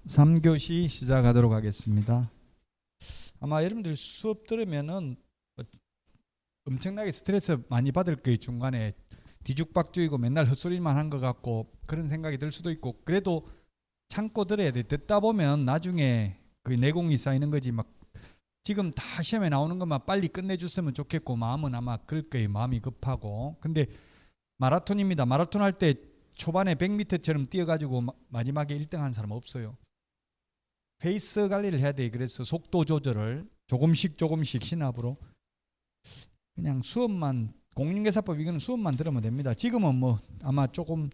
3교시 시작하도록 하겠습니다. 아마 여러분들 수업 들으면은 엄청나게 스트레스 많이 받을 거예요. 중간에 뒤죽박죽이고 맨날 헛소리만 한 것 같고 그런 생각이 들 수도 있고, 그래도 참고 들어야 돼. 듣다 보면 나중에 그 내공이 쌓이는 거지. 막 지금 다 시험에 나오는 것만 빨리 끝내줬으면 좋겠고 마음은 아마 그럴 거예요. 마음이 급하고. 근데 마라톤입니다. 마라톤 할 때 초반에 100m처럼 뛰어가지고 마지막에 1등 한 사람 없어요. 페이스 관리를 해야 돼. 그래서 속도 조절을 조금씩 시납으로 그냥 수업만, 공인중개사법 이거는 수업만 들으면 됩니다. 지금은 뭐 아마 조금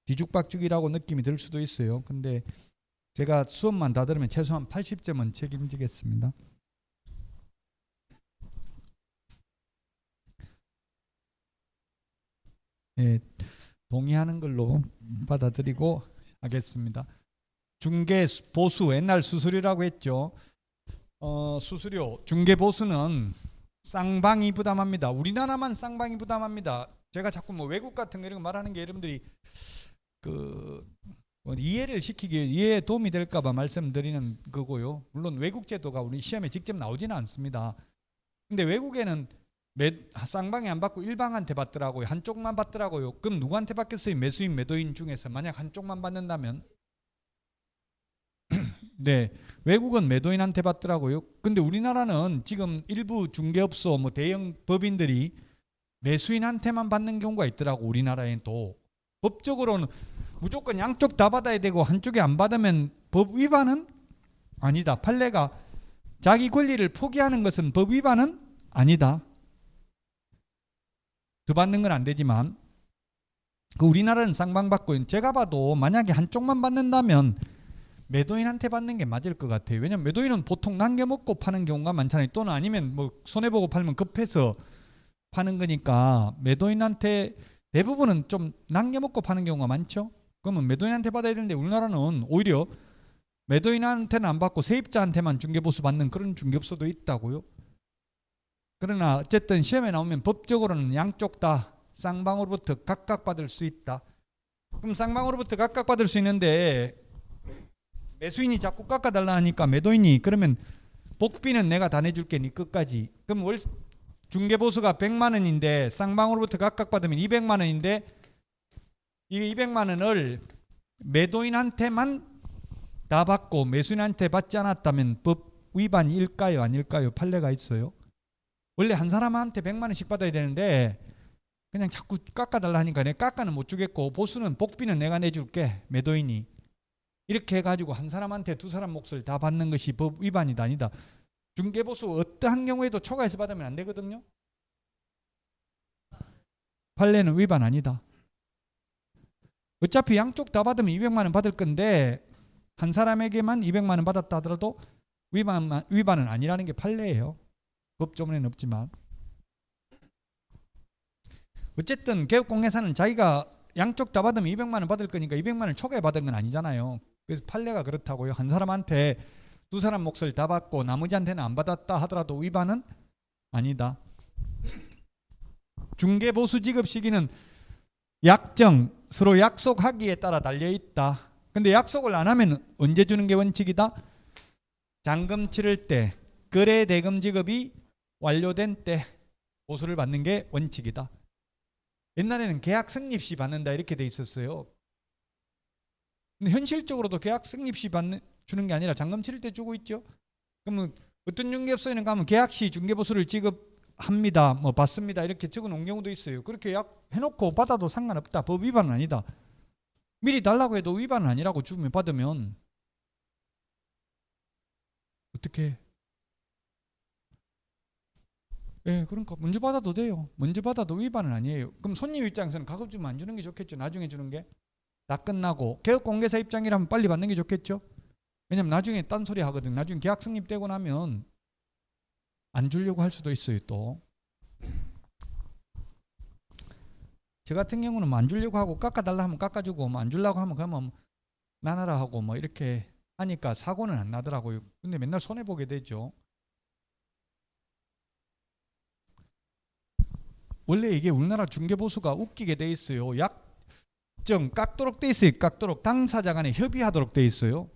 뒤죽박죽이라고 느낌이 들 수도 있어요. 근데 제가 수업만 다 들으면 최소한 80점은 책임지겠습니다. 예, 동의하는 걸로 받아들이고 하겠습니다. 중개 보수, 옛날 수수료라고 했죠. 수수료, 중개 보수는 쌍방이 부담합니다. 우리나라만 쌍방이 부담합니다. 제가 자꾸 뭐 외국 같은 거 이런 거 말하는 게 여러분들이 이해를 시키기 위해 이해에 도움이 될까봐 말씀드리는 거고요. 물론 외국 제도가 우리 시험에 직접 나오지는 않습니다. 근데 외국에는 쌍방이 안 받고 일방한테 받더라고요. 한쪽만 받더라고요. 그럼 누구한테 받겠어요? 매수인, 매도인 중에서 만약 한쪽만 받는다면? 네, 외국은 매도인한테 받더라고요. 근데 우리나라는 지금 일부 중개업소, 뭐 대형 법인들이 매수인한테만 받는 경우가 있더라고. 우리나라엔 또 법적으로는 무조건 양쪽 다 받아야 되고 한쪽에 안 받으면 법 위반은 아니다. 판례가 자기 권리를 포기하는 것은 법 위반은 아니다. 더 받는 건 안 되지만 그 우리나라는 쌍방 받고, 제가 봐도 만약에 한쪽만 받는다면 매도인한테 받는 게 맞을 것 같아요. 왜냐면 매도인은 보통 남겨먹고 파는 경우가 많잖아요. 또는 아니면 뭐 손해보고 팔면 급해서 파는 거니까 매도인한테, 대부분은 좀 남겨먹고 파는 경우가 많죠. 그러면 매도인한테 받아야 되는데 우리나라는 오히려 매도인한테는 안 받고 세입자한테만 중개보수 받는 그런 중개업소도 있다고요. 그러나 어쨌든 시험에 나오면 법적으로는 양쪽 다 쌍방으로부터 각각 받을 수 있다. 그럼 쌍방으로부터 각각 받을 수 있는데 매수인이 자꾸 깎아달라 하니까 매도인이 그러면 복비는 내가 다 내줄게 니 끝까지. 그럼 중개보수가 100만 원인데 쌍방으로부터 각각 받으면 200만 원인데 이 200만 원을 매도인한테만 다 받고 매수인한테 받지 않았다면 법 위반일까요 아닐까요? 판례가 있어요. 원래 한 사람한테 100만 원씩 받아야 되는데 그냥 자꾸 깎아달라 하니까 내가 깎아는 못 주겠고 보수는 복비는 내가 내줄게 매도인이. 이렇게 해가지고 한 사람한테 두 사람 몫을 다 받는 것이 법 위반이다 아니다. 중개보수 어떠한 경우에도 초과해서 받으면 안 되거든요. 판례는 위반 아니다. 어차피 양쪽 다 받으면 200만 원 받을 건데 한 사람에게만 200만 원 받았다 하더라도 위반은 아니라는 게 판례예요. 법조문에는 없지만 어쨌든 개업공개사는 자기가 양쪽 다 받으면 200만 원 받을 거니까 200만 원 초과해 받은 건 아니잖아요. 그래서 판례가 그렇다고요. 한 사람한테 두 사람 몫을 다 받고 나머지한테는 안 받았다 하더라도 위반은 아니다. 중개보수 지급 시기는 약정, 서로 약속하기에 따라 달려있다. 근데 약속을 안 하면 언제 주는 게 원칙이다? 잔금 치를 때, 거래 대금 지급이 완료된 때 보수를 받는 게 원칙이다. 옛날에는 계약 성립 시 받는다 이렇게 돼 있었어요. 근데 현실적으로도 계약 성립 시 주는 게 아니라 잔금 치를 때 주고 있죠. 그러면 어떤 중개업소에는 가면 계약 시 중개보수를 지급합니다, 뭐 받습니다 이렇게 적어 놓은 경우도 있어요. 그렇게 약 해놓고 받아도 상관없다. 법 위반은 아니다. 미리 달라고 해도 위반은 아니라고 주면 받으면 어떻게? 예, 그러니까 먼저 받아도 돼요. 먼저 받아도 위반은 아니에요. 그럼 손님 입장에서는 가급 주면 안 주는 게 좋겠죠. 나중에 주는 게. 다 끝나고 개업공개사 입장이라면 빨리 받는 게 좋겠죠. 왜냐면 나중에 딴소리 하거든. 나중에 계약 성립되고 나면 안 주려고 할 수도 있어요. 또 저 같은 경우는 뭐 안 주려고 하고 깎아달라 하면 깎아주고 뭐 안 주려고 하면 그러면 나눠라 하고 뭐 이렇게 하니까 사고는 안 나더라고요. 근데 맨날 손해보게 되죠. 원래 이게 우리나라 중개보수가 웃기게 돼 있어요. 법정 깎도록 돼 있어요. 깎도록 당사자 간에 협의하도록 돼 있어요.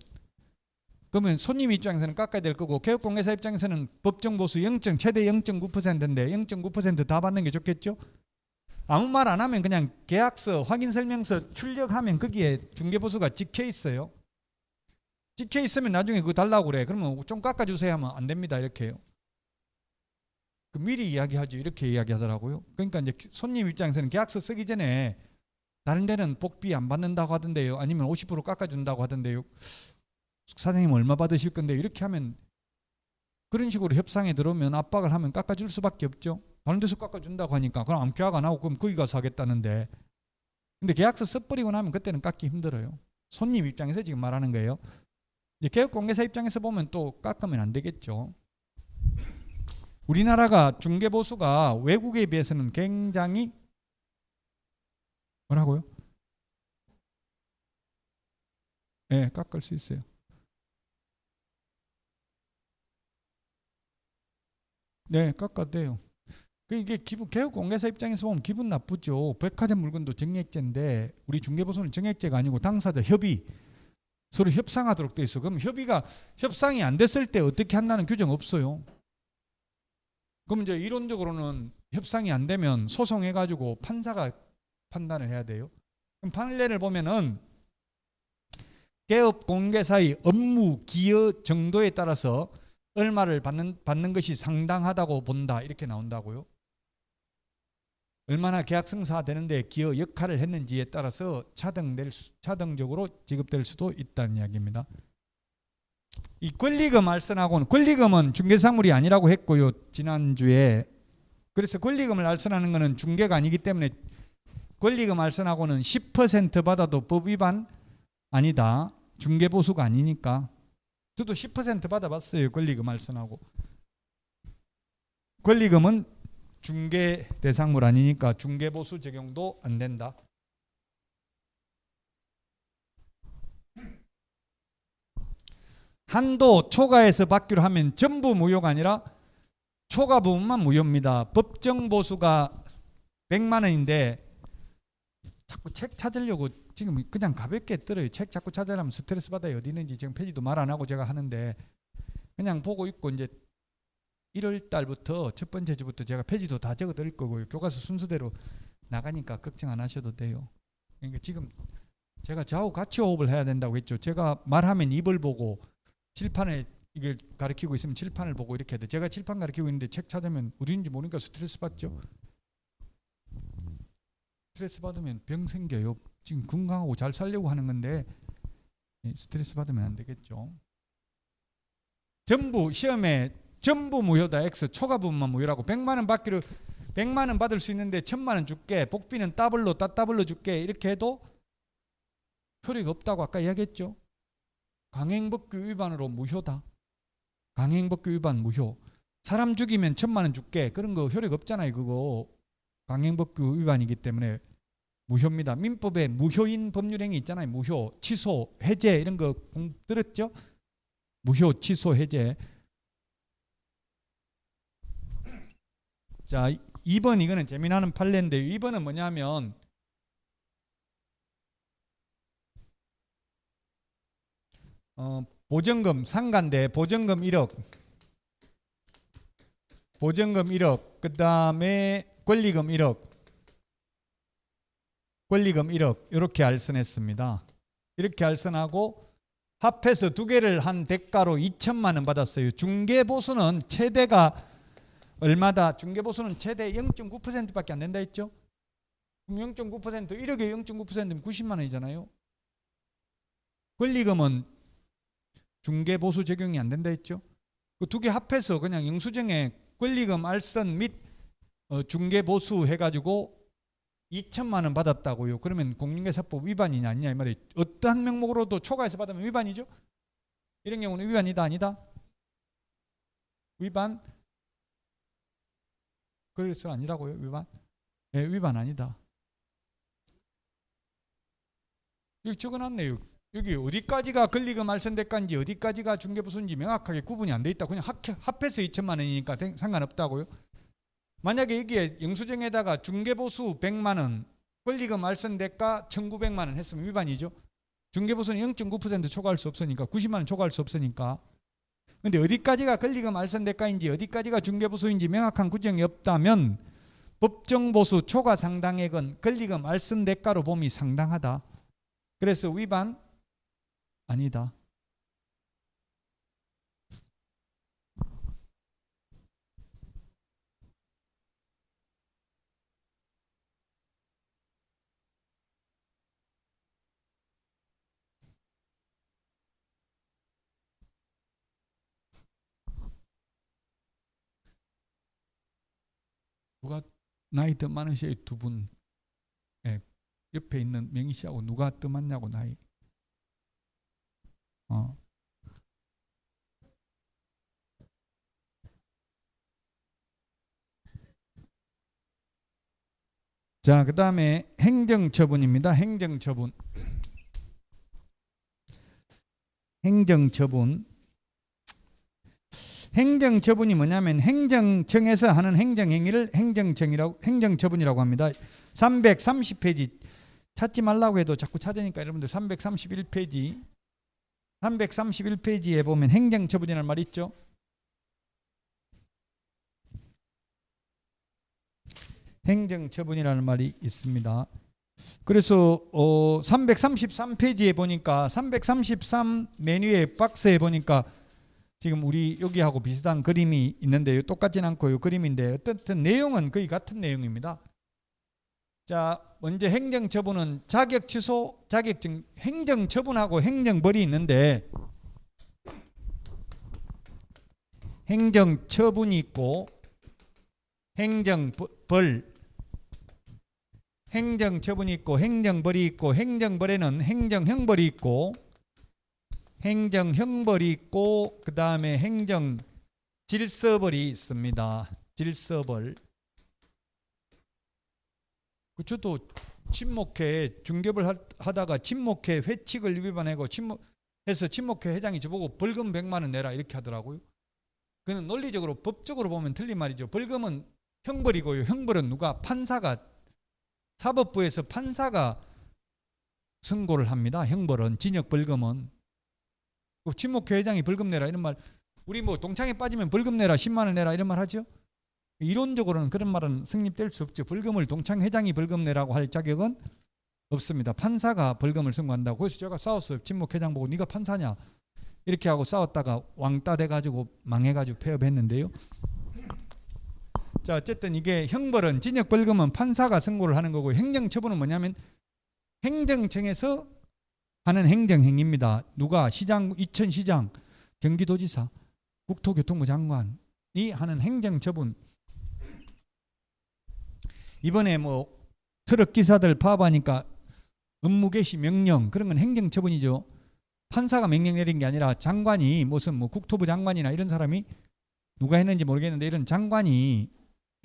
그러면 손님 입장에서는 깎아야 될 거고 개업공개사 입장에서는 법정 보수 최대 0.9%인데 0.9% 다 받는 게 좋겠죠. 아무 말 안 하면 그냥 계약서 확인 설명서 출력하면 거기에 중개보수가 찍혀 있어요. 찍혀 있으면 나중에 그거 달라고 그래. 그러면 좀 깎아주세요 하면 안 됩니다. 이렇게 해요. 그 미리 이야기하죠. 이렇게 이야기하더라고요. 그러니까 이제 손님 입장에서는 계약서 쓰기 전에 다른 데는 복비 안 받는다고 하던데요. 아니면 50% 깎아준다고 하던데요. 사장님 얼마 받으실 건데 이렇게 하면 그런 식으로 협상에 들어오면 압박을 하면 깎아줄 수밖에 없죠. 다른 데서 깎아준다고 하니까 그럼 아무 계약 안 하고 그럼 거기 가서 하겠다는데 근데 계약서 써버리고 나면 그때는 깎기 힘들어요. 손님 입장에서 지금 말하는 거예요. 이제 개업공개사 입장에서 보면 또 깎으면 안 되겠죠. 우리나라가 중개보수가 외국에 비해서는 굉장히 뭐라고요? 네, 깎을 수 있어요. 네, 깎아도 돼요. 이게 개업공개사 입장에서 보면 기분 나쁘죠. 백화점 물건도 정액제인데 우리 중개보수는 정액제가 아니고 당사자 협의 서로 협상하도록 돼 있어. 그럼 협상이 안 됐을 때 어떻게 한다는 규정 없어요. 그럼 이제 이론적으로는 협상이 안 되면 소송해가지고 판사가 판단을 해야 돼요. 그럼 판례를 보면은 개업공개사의 업무 기여 정도에 따라서 얼마를 받는 것이 상당하다고 본다 이렇게 나온다고요. 얼마나 계약 성사되는데 기여 역할을 했는지에 따라서 차등적으로 지급될 수도 있다는 이야기입니다. 이 권리금 알선하고는 권리금은 중개사물이 아니라고 했고요. 지난주에. 그래서 권리금을 알선하는 것은 중개가 아니기 때문에 권리금 알선하고는 10% 받아도 법 위반 아니다. 중개보수가 아니니까. 저도 10% 받아봤어요. 권리금 알선하고. 권리금은 중개 대상물 아니니까 중개보수 적용도 안 된다. 한도 초과해서 받기로 하면 전부 무효가 아니라 초과 부분만 무효입니다. 법정 보수가 100만 원인데 자꾸 책 찾으려고 지금 그냥 가볍게 들어요. 책 자꾸 찾으려면 스트레스 받아요. 어디 있는지 지금 페이지도 말 안 하고 제가 하는데 그냥 보고 있고 이제 1월 달부터 첫 번째 주부터 제가 페이지도 다 적어 드릴 거고요. 교과서 순서대로 나가니까 걱정 안 하셔도 돼요. 그러니까 지금 제가 좌우 같이 호흡을 해야 된다고 했죠. 제가 말하면 입을 보고 칠판을 이걸 가르치고 있으면 칠판을 보고 이렇게 해야 돼. 제가 칠판 가르치고 있는데 책 찾으면 어디인지 모르니까 스트레스 받죠. 스트레스 받으면 병 생겨요. 지금 건강하고 잘 살려고 하는 건데 스트레스 받으면 안 되겠죠. 전부 시험에 전부 무효다. X 초과 부분만 무효라고. 100만 원 받을 수 있는데 1000만 원 줄게. 복비는 따블로 줄게. 이렇게 해도 효력이 없다고 아까 이야기했죠. 강행법규 위반으로 무효다. 강행법규 위반 무효. 사람 죽이면 1000만 원 줄게. 그런 거 효력 없잖아요. 그거 강행법규 위반이기 때문에 무효입니다. 민법에 무효인 법률행위 있잖아요. 무효, 취소, 해제 이런 거 들었죠? 무효, 취소, 해제. 자, 2번 이거는 재미나는 판례인데 2번은 뭐냐면 보증금 상간대 보증금 1억 그 다음에 권리금 1억 이렇게 알선했습니다. 이렇게 알선하고 합해서 두 개를 한 대가로 2천만 원 받았어요. 중개보수는 최대가 얼마다? 중개보수는 최대 0.9%밖에 안 된다 했죠. 그럼 0.9% 1억에 0.9%면 90만 원이잖아요. 권리금은 중개보수 적용이 안 된다 했죠. 그 두 개 합해서 그냥 영수증에 권리금 알선 및 중개보수 해가지고 2천만 원 받았다고요. 그러면 공인중개사법 위반이냐 아니냐 이 말이에요. 어떠한 명목으로도 초과해서 받으면 위반이죠. 이런 경우는 위반이다 아니다? 위반? 그래서 아니라고요? 위반? 네, 위반 아니다. 여기 적어놨네요. 여기 어디까지가 권리금 알선대가인지 어디까지가 중개보수인지 명확하게 구분이 안 돼 있다. 그냥 합해서 2천만 원이니까 상관없다고요. 만약에 여기에 영수증에다가 중개보수 100만 원, 권리금 알선 대가 1,900만 원 했으면 위반이죠. 중개보수는 0.9% 초과할 수 없으니까 90만 원 초과할 수 없으니까. 근데 어디까지가 권리금 알선 대가인지 어디까지가 중개보수인지 명확한 규정이 없다면 법정보수 초과 상당액은 권리금 알선 대가로 봄이 상당하다. 그래서 위반 아니다. 누가 나이 더 많으셔? 두 분. 예, 옆에 있는 명희 씨하고 누가 더 많냐고 나이. 자, 그 다음에 행정처분입니다. 행정처분. 행정처분. 행정처분이 뭐냐면 행정청에서 하는 행정행위를 행정처분이라고 합니다. 330페이지 찾지 말라고 해도 자꾸 찾으니까 여러분들 331페이지에 보면 행정처분이라는 말이 있죠. 행정처분이라는 말이 있습니다. 그래서 333페이지에 보니까 333 메뉴의 박스에 보니까 지금 우리 여기하고 비슷한 그림이 있는데요. 똑같진 않고 요 그림인데 어떻든 내용은 거의 같은 내용입니다. 자, 먼저 행정처분은 자격 취소, 자격증, 행정처분하고 행정벌이 있는데 행정처분이 있고 행정벌, 행정처분이 있고 행정벌이 있고 행정벌에는 행정형벌이 있고 행정형벌이 있고 그 다음에 행정질서벌이 있습니다. 질서벌. 저도 친목회 중개벌 하다가 친목회 회칙을 위반하고 해서 친목회 회장이 저보고 벌금 100만 원 내라 이렇게 하더라고요. 그는 논리적으로 법적으로 보면 틀린 말이죠. 벌금은 형벌이고요. 형벌은 누가? 판사가, 사법부에서 판사가 선고를 합니다. 형벌은, 징역벌금은. 친목회 회장이 벌금 내라 이런 말, 우리 뭐 동창회 빠지면 벌금 내라 10만 원 내라 이런 말 하죠. 이론적으로는 그런 말은 성립될 수 없죠. 벌금을 동창 회장이 벌금 내라고 할 자격은 없습니다. 판사가 벌금을 선고한다고. 그래서 제가 싸웠어요. 친목 회장 보고 네가 판사냐 이렇게 하고 싸웠다가 왕따 돼가지고 망해가지고 폐업했는데요. 자, 어쨌든 이게 형벌은, 징역 벌금은 판사가 선고를 하는 거고 행정처분은 뭐냐면 행정청에서 하는 행정행위입니다. 누가? 시장, 이천시장, 경기도지사, 국토교통부 장관이 하는 행정처분. 이번에 뭐 트럭 기사들 파업하니까 업무 개시 명령, 그런 건 행정처분이죠. 판사가 명령 내린 게 아니라 장관이, 무슨 뭐 국토부 장관이나 이런 사람이, 누가 했는지 모르겠는데 이런 장관이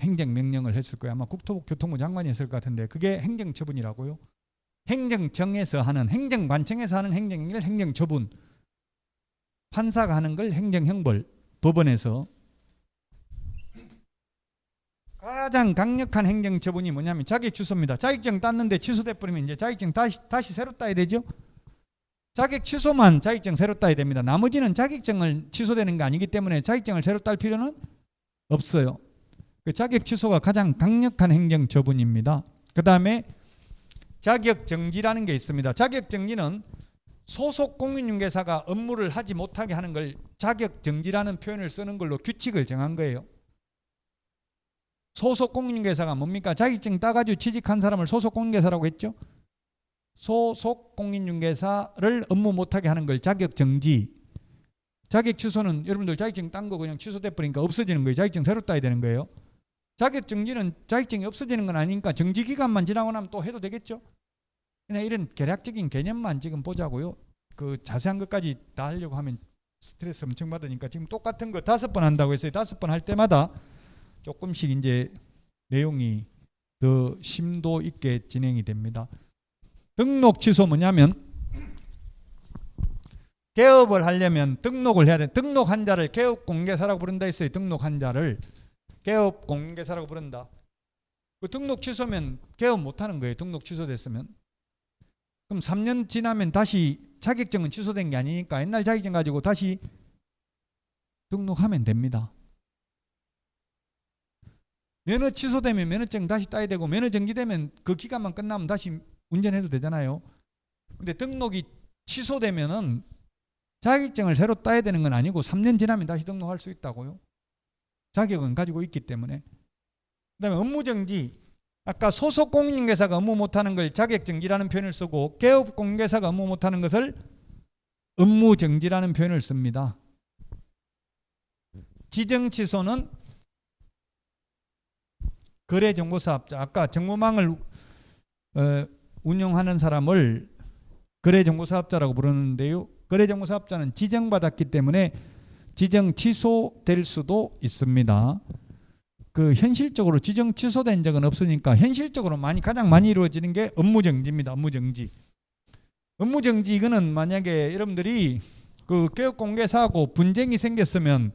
행정명령을 했을 거예요. 아마 국토교통부 장관이 했을 것 같은데 그게 행정처분이라고요. 행정청에서 하는, 행정관청에서 하는 행정행위를 행정처분, 판사가 하는 걸 행정형벌, 법원에서. 가장 강력한 행정처분이 뭐냐면 자격 취소입니다. 자격증 땄는데 취소돼 버리면 이제 자격증 다시 새로 따야 되죠. 자격 취소만 자격증 새로 따야 됩니다. 나머지는 자격증을 취소되는 게 아니기 때문에 자격증을 새로 딸 필요는 없어요. 그 자격 취소가 가장 강력한 행정처분입니다. 그 다음에 자격정지라는 게 있습니다. 자격정지는 소속 공인중개사가 업무를 하지 못하게 하는 걸 자격정지라는 표현을 쓰는 걸로 규칙을 정한 거예요. 소속 공인중개사가 뭡니까? 자격증 따가지고 취직한 사람을 소속 공인중개사라고 했죠. 소속 공인중개사를 업무 못하게 하는 걸 자격정지. 자격 취소는 여러분들 자격증 딴 거 그냥 취소돼 버리니까 없어지는 거예요. 자격증 새로 따야 되는 거예요. 자격정지는 자격증이 없어지는 건 아니니까 정지기간만 지나고 나면 또 해도 되겠죠. 그냥 이런 개략적인 개념만 지금 보자고요. 그 자세한 것까지 다 하려고 하면 스트레스 엄청 받으니까 지금 똑같은 거 5번 한다고 했어요. 5번 할 때마다 조금씩 이제 내용이 더 심도 있게 진행이 됩니다. 등록 취소 뭐냐면 개업을 하려면 등록을 해야 돼. 등록한 자를 개업공개사라고 부른다 했어요. 등록한 자를 개업공개사라고 부른다. 그 등록 취소면 개업 못하는 거예요. 등록 취소됐으면. 그럼 3년 지나면 다시 자격증은 취소된 게 아니니까 옛날 자격증 가지고 다시 등록하면 됩니다. 면허 취소되면 면허증 다시 따야 되고 면허 정지되면 그 기간만 끝나면 다시 운전해도 되잖아요. 근데 등록이 취소되면은 자격증을 새로 따야 되는 건 아니고 3년 지나면 다시 등록할 수 있다고요. 자격은 가지고 있기 때문에. 그다음에 업무정지. 아까 소속 공인중개사가 업무 못하는 걸 자격정지라는 표현을 쓰고 개업 공인중개사가 업무 못하는 것을 업무정지라는 표현을 씁니다. 지정취소는 거래정보사업자. 아까 정보망을 운영하는 사람을 거래정보사업자라고 부르는데요. 거래정보사업자는 지정받았기 때문에 지정 취소될 수도 있습니다. 그 현실적으로 지정 취소된 적은 없으니까 현실적으로 가장 많이 이루어지는 게 업무정지입니다. 업무정지. 업무정지 이거는 만약에 여러분들이 그 개업공개사하고 분쟁이 생겼으면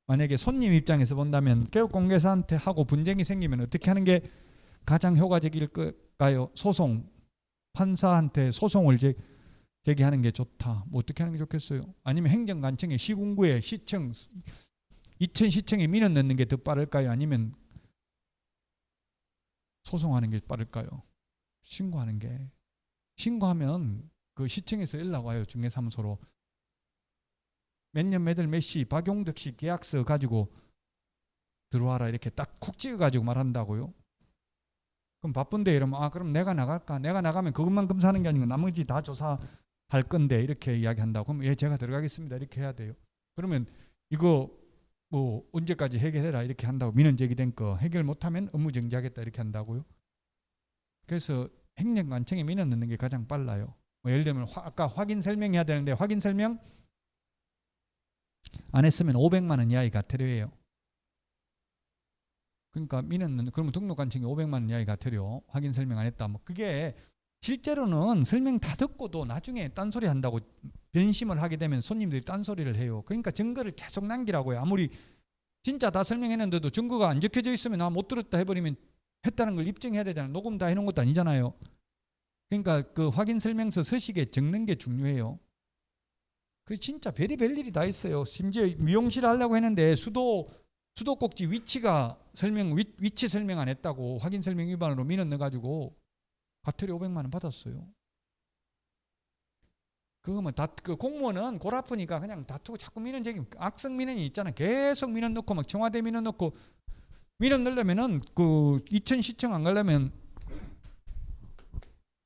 만약에 손님 입장에서 본다면 개업공개사한테 하고 분쟁이 생기면 어떻게 하는 게 가장 효과적일까요? 소송. 판사한테 소송을 제기하는 게 좋다. 뭐 어떻게 하는 게 좋겠어요? 아니면 행정관청에 시군구에 시청 이천시청에 민원 넣는 게 더 빠를까요? 아니면 소송하는 게 빠를까요? 신고하는 게. 신고하면 그 시청에서 연락 와요. 중개사무소로. 몇 년 몇 월 몇 시 박용덕 씨 계약서 가지고 들어와라 이렇게 딱 쿡 찍어가지고 말한다고요. 그럼 바쁜데 이러면 그럼 내가 나갈까? 내가 나가면 그것만 검사하는 게 아니고 나머지 다 조사할 건데 이렇게 이야기한다고. 그럼 예 제가 들어가겠습니다. 이렇게 해야 돼요. 그러면 이거 뭐 언제까지 해결해라 이렇게 한다고. 민원 제기된 거 해결 못하면 업무 정지하겠다 이렇게 한다고요. 그래서 행정관청에 민원 넣는 게 가장 빨라요. 뭐 예를 들면 아까 확인 설명해야 되는데 확인 설명 안 했으면 500만 원 이하의 과태료예요. 그러니까 민원 그러면 등록관청이 500만 원 이하의 과태료. 확인 설명 안 했다. 뭐 그게 실제로는 설명 다 듣고도 나중에 딴소리 한다고 변심을 하게 되면 손님들이 딴소리를 해요. 그러니까 증거를 계속 남기라고요. 아무리 진짜 다 설명했는데도 증거가 안 적혀져 있으면 못 들었다 해버리면 했다는 걸 입증해야 되잖아요. 녹음 다 해놓은 것도 아니잖아요. 그러니까 그 확인 설명서 서식에 적는 게 중요해요. 그 진짜 별의별 일이 다 있어요. 심지어 미용실 하려고 했는데 수도꼭지 위치 설명 안 했다고 확인 설명 위반으로 민원 넣어가지고 과태료 500만 원 받았어요. 그거면 그 공무원은 골 아프니까 그냥 다투고 자꾸 민원 제기. 악성 민원이 있잖아. 계속 민원 넣고 막 청와대 민원 넣고 민원 넣으려면은 그 이천시청 안 가려면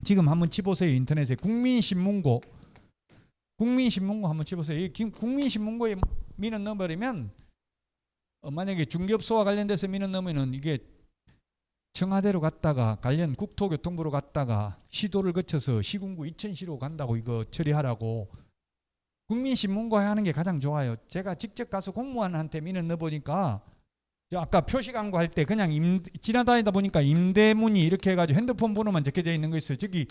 지금 한번 치보세요. 인터넷에 국민신문고 한번 치보세요. 이 국민신문고에 민원 넣어버리면 만약에 중개업소와 관련돼서 민원 넣으면은 이게 청와대로 갔다가 관련 국토교통부로 갔다가 시도를 거쳐서 시군구 이천시로 간다고 이거 처리하라고. 국민신문고에 하는 게 가장 좋아요. 제가 직접 가서 공무원한테 민원 넣어보니까 아까 표시광고 할 때 그냥 지나다니다 보니까 임대문의 이렇게 해가지고 핸드폰 번호만 적혀져 있는 거 있어요. 저기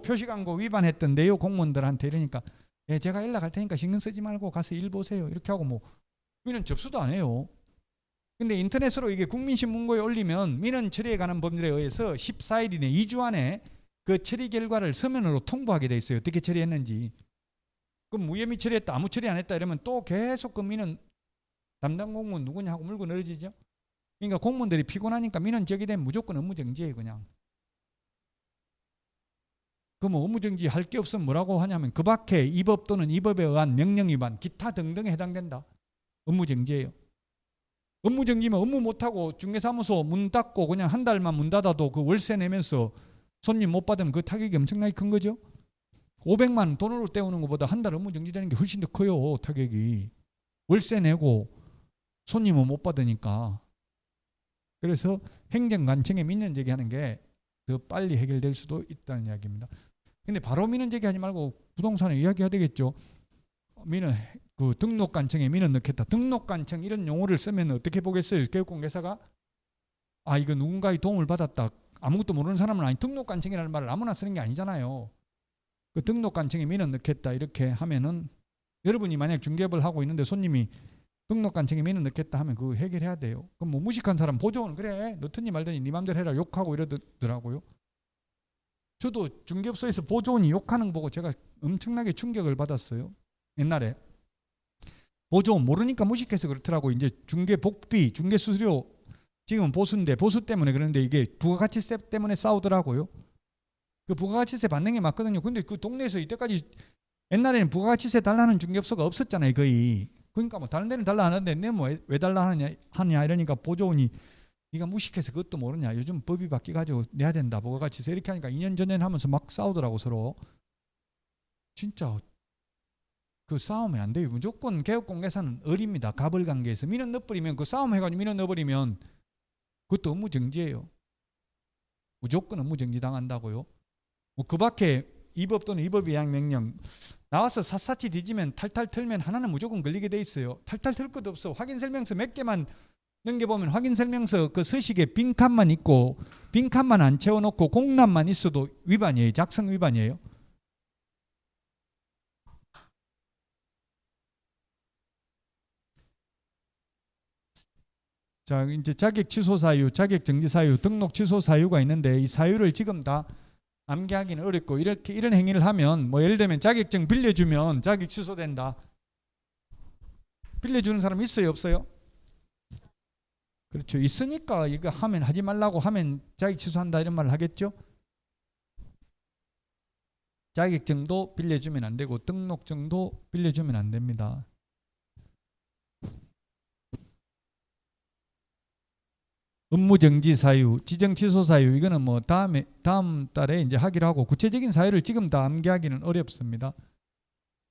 표시광고 위반했던데요. 공무원들한테 이러니까 예, 제가 연락할 테니까 신경 쓰지 말고 가서 일 보세요. 이렇게 하고 뭐 민원 접수도 안 해요. 근데 인터넷으로 이게 국민신문고에 올리면 민원 처리에 관한 법률에 의해서 14일 이내 2주 안에 그 처리 결과를 서면으로 통보하게 돼 있어요. 어떻게 처리했는지. 그럼 무혐의 처리했다, 아무 처리 안 했다 이러면 또 계속 그 민원 담당 공무원 누구냐 하고 물고 늘어지죠. 그러니까 공무원들이 피곤하니까 민원 제기되면 무조건 업무정지예요. 그냥. 그럼 업무정지 할 게 없으면 뭐라고 하냐면 그 밖에 이 법 또는 이 법에 의한 명령 위반 기타 등등에 해당된다. 업무정지예요. 업무정지면 업무 못하고 중개사무소 문 닫고 그냥 한 달만 문 닫아도 그 월세 내면서 손님 못 받으면 그 타격이 엄청나게 큰 거죠. 500만 원 돈으로 때우는 것보다 한 달 업무정지되는 게 훨씬 더 커요. 타격이. 월세 내고 손님은 못 받으니까. 그래서 행정관청에 민원 제기하는 게 더 빨리 해결될 수도 있다는 이야기입니다. 근데 바로 민원 제기하지 말고 부동산에 이야기해야 되겠죠. 민원 그 등록관청에 민원 넣겠다. 등록관청 이런 용어를 쓰면 어떻게 보겠어요? 개업공개사가 이거 누군가의 도움을 받았다. 아무것도 모르는 사람은 아니. 등록관청이라는 말을 아무나 쓰는 게 아니잖아요. 그 등록관청에 민원 넣겠다 이렇게 하면은 여러분이 만약 중개업을 하고 있는데 손님이 등록관청에 민원 넣겠다 하면 그거 해결해야 돼요. 그럼 뭐 무식한 사람 보조원 그래 넣더니 말더니 네 맘대로 해라 욕하고 이러더라고요. 저도 중개업소에서 보조원이 욕하는 거 보고 제가 엄청나게 충격을 받았어요. 옛날에 보조원 모르니까 무식해서 그렇더라고. 이제 중개 복비, 중개 수수료 지금은 보수인데 보수 때문에 그런데 이게 부가가치세 때문에 싸우더라고요. 그 부가가치세 받는 게 맞거든요. 근데 그 동네에서 이때까지 옛날에는 부가가치세 달라는 중개업소가 없었잖아요, 거의. 그러니까 뭐 다른 데는 달라 하는데 내 뭐 왜 달라 하느냐 이러니까 보조원이 네가 무식해서 그것도 모르냐. 요즘 법이 바뀌어가지고 내야 된다. 부가가치세 이렇게 하니까 2년 전년 하면서 막 싸우더라고 서로. 진짜 그 싸우면 안 돼요. 무조건 개업공개사는 어립니다. 갑을관계에서 민원 넣어버리면 그 싸움 해가지고 민원 넣어버리면 그것도 업무정지예요. 무조건 업무정지 당한다고요. 뭐 그 밖에 이법 또는 이법 이행 명령 나와서 샅샅이 뒤지면 탈탈 털면 하나는 무조건 걸리게 돼 있어요. 탈탈 털 것도 없어. 확인설명서 몇 개만 넘겨보면 확인설명서 그 서식에 빈칸만 있고 빈칸만 안 채워놓고 공란만 있어도 위반이에요. 작성 위반이에요. 자, 이제 자격 취소 사유, 자격 정지 사유, 등록 취소 사유가 있는데 이 사유를 지금 다 암기하기는 어렵고 이렇게 이런 행위를 하면 뭐 예를 들면 자격증 빌려주면 자격 취소된다. 빌려주는 사람 있어요, 없어요? 그렇죠. 있으니까 이거 하면 하지 말라고 하면 자격 취소한다 이런 말을 하겠죠. 자격증도 빌려주면 안 되고 등록증도 빌려주면 안 됩니다. 업무정지 사유, 지정 취소 사유 이거는 뭐 다음 달에 이제 하기로 하고 구체적인 사유를 지금 다 암기하기는 어렵습니다.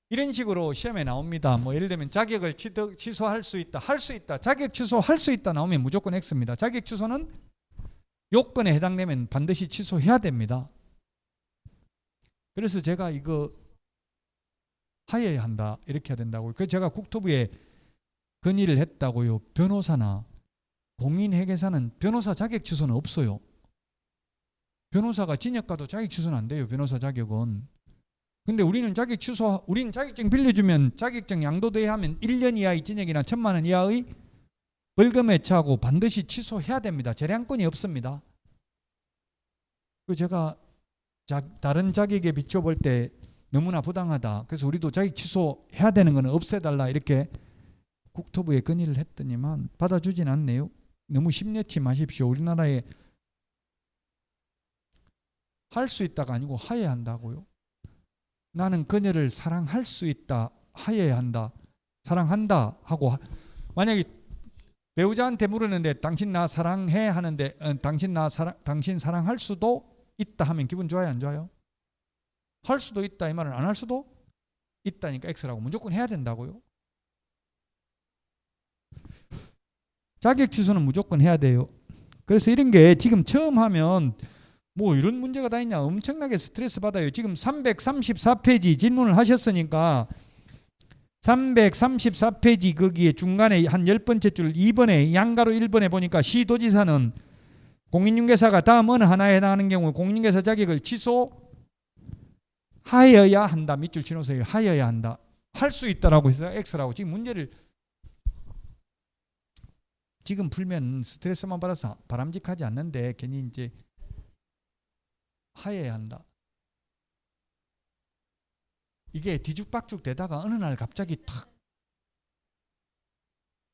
이런 식으로 시험에 나옵니다. 뭐 예를 들면 자격을 취소할 수 있다, 할 수 있다, 자격 취소할 수 있다 나오면 무조건 X입니다. 자격 취소는 요건에 해당되면 반드시 취소해야 됩니다. 그래서 제가 이거 하여야 한다 이렇게 해야 된다고요. 그래서 제가 국토부에 건의를 했다고요. 변호사나 공인회계사는 변호사 자격 취소는 없어요. 변호사가 징역 가도 자격 취소는 안 돼요. 변호사 자격은. 근데 우리는 우리는 자격증 빌려주면 자격증 양도돼야 하면 1년 이하의 징역이나 1,000만 원 이하의 벌금에 처하고 반드시 취소해야 됩니다. 재량권이 없습니다. 그 제가 다른 자격에 비춰볼 때 너무나 부당하다. 그래서 우리도 자격 취소해야 되는 거는 없애달라 이렇게 국토부에 건의를 했더니만 받아주진 않네요. 너무 심려치 마십시오. 우리나라에 할 수 있다가 아니고 하여야 한다고요. 나는 그녀를 사랑할 수 있다. 하여야 한다. 사랑한다 하고 만약에 배우자한테 물었는데 당신 나 사랑해 하는데 당신 사랑할 수도 있다 하면 기분 좋아요, 안 좋아요? 할 수도 있다 이 말은 안 할 수도 있다니까 X라고 무조건 해야 된다고요. 자격 취소는 무조건 해야 돼요. 그래서 이런 게 지금 처음 하면 뭐 이런 문제가 다 있냐 엄청나게 스트레스 받아요. 지금 334페이지 질문을 하셨으니까 334페이지 거기에 중간에 한 10번째 줄 2번에 양가로 1번에 보니까 시도지사는 공인중개사가 다음 어느 하나에 해당하는 경우 공인중개사 자격을 취소하여야 한다. 밑줄 치놓으세요. 하여야 한다. 할 수 있다라고 해서 X라고 지금 문제를 지금 풀면 스트레스만 받아서 바람직하지 않는데 괜히 이제 하여야 한다. 이게 뒤죽박죽 되다가 어느 날 갑자기 탁.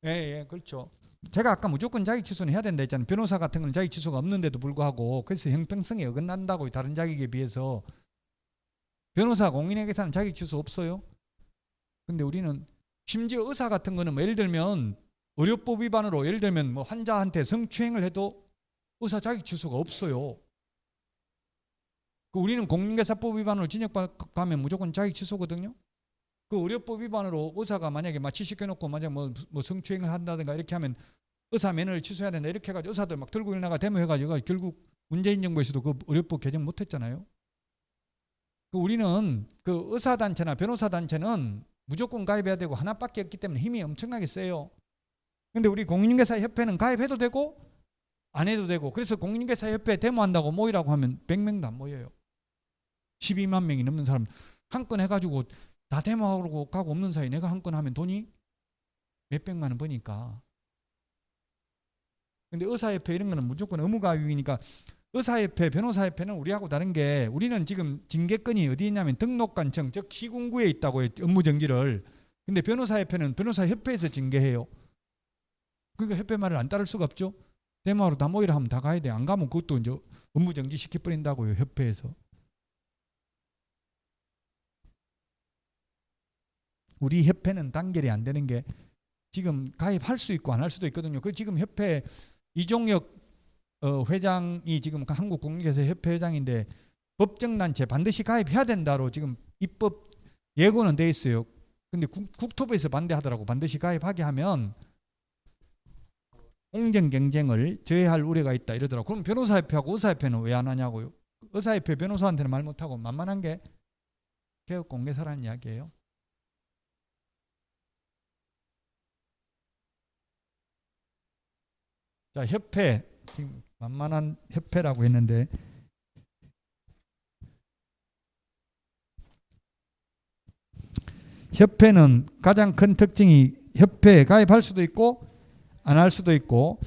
예, 그렇죠. 제가 아까 무조건 자격 취소는 해야 된다 했잖아요. 변호사 같은 건 자격 취소가 없는데도 불구하고 그래서 형평성에 어긋난다고 다른 자격에 비해서. 변호사 공인회계사는 자격 취소 없어요. 근데 우리는 심지어 의사 같은 거는 뭐 예를 들면 의료법 위반으로 예를 들면 뭐 환자한테 성추행을 해도 의사 자격 취소가 없어요. 우리는 공인중개사법 위반으로 징역 가면 무조건 자격 취소거든요. 그 의료법 위반으로 의사가 만약에 취직해놓고 만약 뭐 성추행을 한다든가 이렇게 하면 의사 면허를 취소해야 된다 이렇게 해가지고 의사들 막 들고 일어나가 데모해가지고 결국 문재인 정부에서도 그 의료법 개정 못했잖아요. 우리는 그 의사단체나 변호사단체는 무조건 가입해야 되고 하나밖에 없기 때문에 힘이 엄청나게 세요. 근데 우리 공인중개사협회는 가입해도 되고 안 해도 되고 그래서 공인중개사협회 데모한다고 모이라고 하면 100명도 안 모여요. 12만 명이 넘는 사람 한 건 해가지고 다 데모하고 가고 없는 사이 내가 한 건 하면 돈이 몇백만 원 버니까. 근데 의사협회 이런 거는 무조건 의무가입이니까 의사협회, 변호사협회는 우리하고 다른 게 우리는 지금 징계권이 어디 있냐면 등록관청, 즉 시군구에 있다고 해요. 업무정지를. 근데 변호사협회는 변호사협회에서 징계해요. 그러니까 협회 말을 안 따를 수가 없죠. 내 말로 다 모이라 하면 다 가야 돼. 안 가면 그것도 이제 업무정지 시켜버린다고요. 협회에서. 우리 협회는 단결이 안 되는 게 지금 가입할 수 있고 안 할 수도 있거든요. 그 지금 협회 이종혁 회장이 지금 한국공인중개사 협회 회장인데 법정단체 반드시 가입해야 된다로 지금 입법 예고는 돼 있어요. 근데 국토부에서 반대하더라고. 반드시 가입하게 하면 공정 경쟁을 저해할 우려가 있다 이러더라고. 그럼 변호사협회하고 의사협회는 왜 안 하냐고요. 의사협회 변호사한테는 말 못하고 만만한 게 개업공개사라는 이야기예요. 자, 협회 지금 만만한 협회라고 했는데 협회는 가장 큰 특징이 협회에 가입할 수도 있고 안 할 수도 있고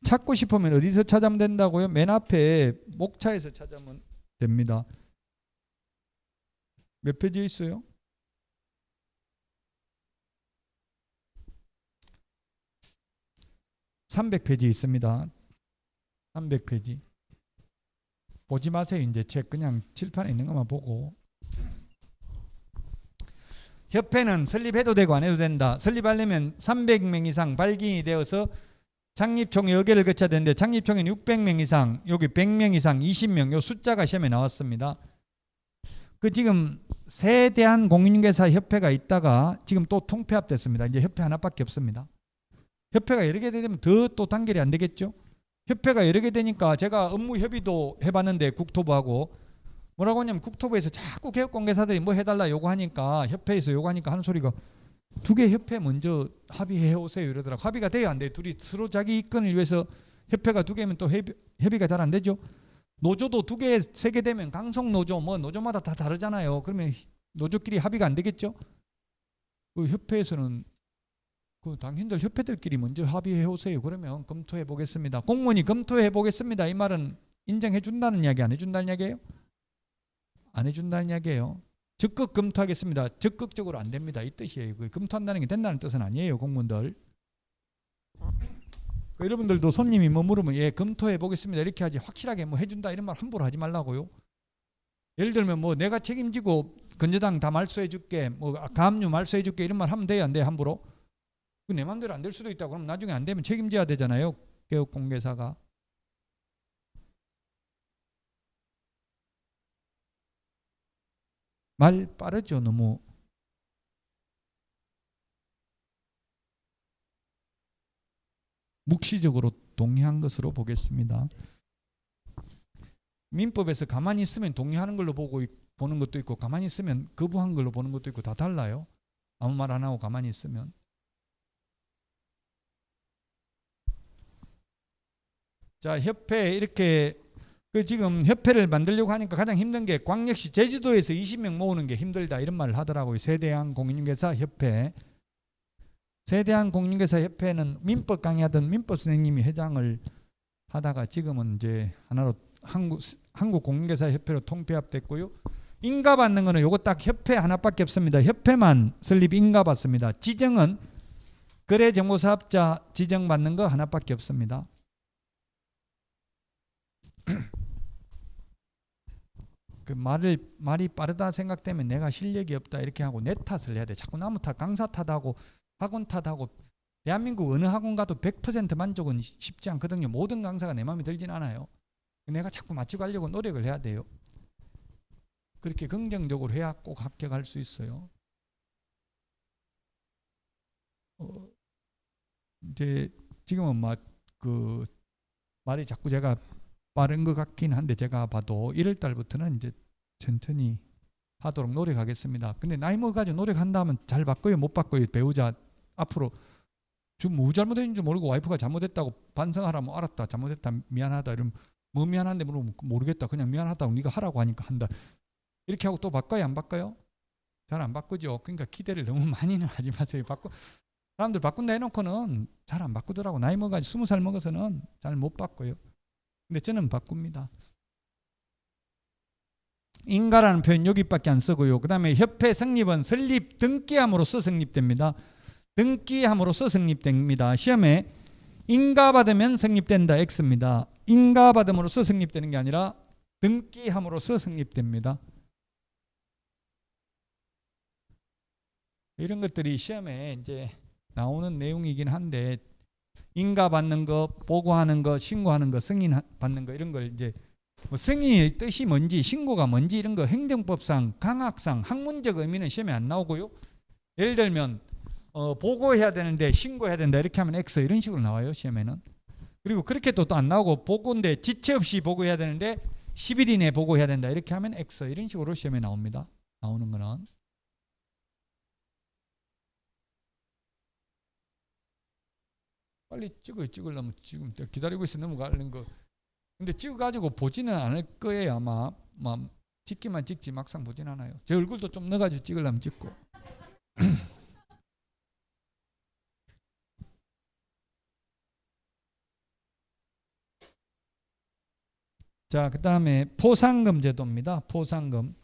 찾고 싶으면 어디서 찾으면 된다고요? 맨 앞에 목차에서 찾으면 됩니다. 몇 페이지에 있어요? 300페이지 있습니다. 300페이지. 보지 마세요. 이제 책 그냥 칠판에 있는 것만 보고. 협회는 설립해도 되고 안 해도 된다. 설립하려면 300명 이상 발기인이 되어서 창립총회 의결을 거쳐야 되는데 창립총회는 600명 이상, 여기 100명 이상, 20명 요 숫자가 시험에 나왔습니다. 그 지금 세대한 공인중개사 협회가 있다가 지금 또 통폐합됐습니다. 이제 협회 하나밖에 없습니다. 협회가 여러 개 되면 더 또 단결이 안 되겠죠. 협회가 여러 개 되니까 제가 업무 협의도 해봤는데 국토부하고 뭐라고 하냐면 국토부에서 자꾸 개업공개사들이 뭐 해달라 요구하니까 협회에서 요구하니까 하는 소리가 두 개 협회 먼저 합의해 오세요 이러더라고. 합의가 돼야 안 돼. 둘이 서로 자기 이권을 위해서 협회가 두 개면 또 협의가 잘 안 되죠. 노조도 두 개, 세 개 되면 강성 노조 뭐 노조마다 다 다르잖아요. 그러면 노조끼리 합의가 안 되겠죠. 그 협회에서는 그 당신들 협회들끼리 먼저 합의해 오세요. 그러면 검토해 보겠습니다. 공무원이 검토해 보겠습니다. 이 말은 인정해 준다는 이야기 안 해준다는 이야기예요? 안 해준다는 이야기예요. 적극 검토하겠습니다. 적극적으로 안 됩니다. 이 뜻이에요. 검토한다는 게 된다는 뜻은 아니에요. 공무원들. 여러분들도 손님이 뭐 물으면 예 검토해 보겠습니다. 이렇게 하지 확실하게 뭐 해준다 이런 말 함부로 하지 말라고요. 예를 들면 뭐 내가 책임지고 건재당 다 말소해 줄게 뭐 가압류 말소해 줄게 이런 말 하면 돼요 안 돼요 함부로? 내 마음대로 안 될 수도 있다. 그럼 나중에 안 되면 책임져야 되잖아요. 개업공개사가. 말 빠르죠 너무. 묵시적으로 동의한 것으로 보겠습니다. 민법에서 가만히 있으면 동의하는 걸로 보는 것도 있고 가만히 있으면 거부한 걸로 보는 것도 있고 다 달라요. 아무 말 안 하고 가만히 있으면. 자, 협회 이렇게 지금 협회를 만들려고 하니까 가장 힘든 게 광역시 제주도에서 20명 모으는 게 힘들다 이런 말을 하더라고요. 세대한 공인중개사 협회. 세대한 공인중개사 협회는 민법 강의하던 민법 선생님이 회장을 하다가 지금은 이제 하나로 한국 공인중개사 협회로 통폐합됐고요. 인가 받는 거는 요거 딱 협회 하나밖에 없습니다. 협회만 설립 인가 받습니다. 지정은 거래정보사업자 지정 받는 거 하나밖에 없습니다. 그 말이 빠르다 생각되면 내가 실력이 없다 이렇게 하고 내 탓을 해야 돼. 자꾸 나무 탓, 강사 탓하고 학원 탓하고. 대한민국 어느 학원 가도 100% 만족은 쉽지 않거든요. 모든 강사가 내 마음에 들진 않아요. 내가 자꾸 맞추고 가려고 노력을 해야 돼요. 그렇게 긍정적으로 해야 꼭 합격할 수 있어요. 이제 지금은 막 그 말이 자꾸 제가 빠른 것 같긴 한데 제가 봐도 1월 달부터는 이제 천천히 하도록 노력하겠습니다. 근데 나이 먹어가지고 노력한다면 잘 바꿔요 못 바꿔요? 배우자 앞으로 뭐 잘못했는지 모르고 와이프가 잘못했다고 반성하라면 알았다 잘못했다 미안하다 이러면 뭐 미안한데 물어보면 모르겠다 그냥 미안하다고 네가 하라고 하니까 한다 이렇게 하고 또 바꿔요 안 바꿔요? 잘 안 바꾸죠. 그러니까 기대를 너무 많이는 하지 마세요. 사람들 바꾼다 해놓고는 잘 안 바꾸더라고. 나이 먹어가지고 20살 먹어서는 잘 못 바꿔요. 근데 저는 바꿉니다. 인가라는 표현 여기밖에 안 쓰고요. 그 다음에 협회 성립은 설립 등기함으로써 성립됩니다. 등기함으로써 성립됩니다. 시험에 인가받으면 성립된다 X입니다. 인가받음으로써 성립되는 게 아니라 등기함으로써 성립됩니다. 이런 것들이 시험에 이제 나오는 내용이긴 한데, 인가받는 거, 보고하는 거, 신고하는 거, 승인 받는 거, 이런 걸 이제 뭐 승인의 뜻이 뭔지, 신고가 뭔지 이런 거 행정법상, 강학상, 학문적 의미는 시험에 안 나오고요. 예를 들면 보고해야 되는데 신고해야 된다 이렇게 하면 X 이런 식으로 나와요, 시험에는. 그리고 그렇게 또 안 나오고 보고인데 지체 없이 보고해야 되는데 10일 이내에 보고해야 된다 이렇게 하면 X 이런 식으로 시험에 나옵니다. 나오는 거는. 빨리 찍으려면 지금 기다리고 있어 넘어가는 거. 근데 찍어가지고 보지는 않을 거예요 아마. 찍기만 찍지 막상 보진 않아요. 제 얼굴도 좀 넣어가지고 찍으려면 찍고. 자, 그 다음에 포상금 제도입니다. 포상금.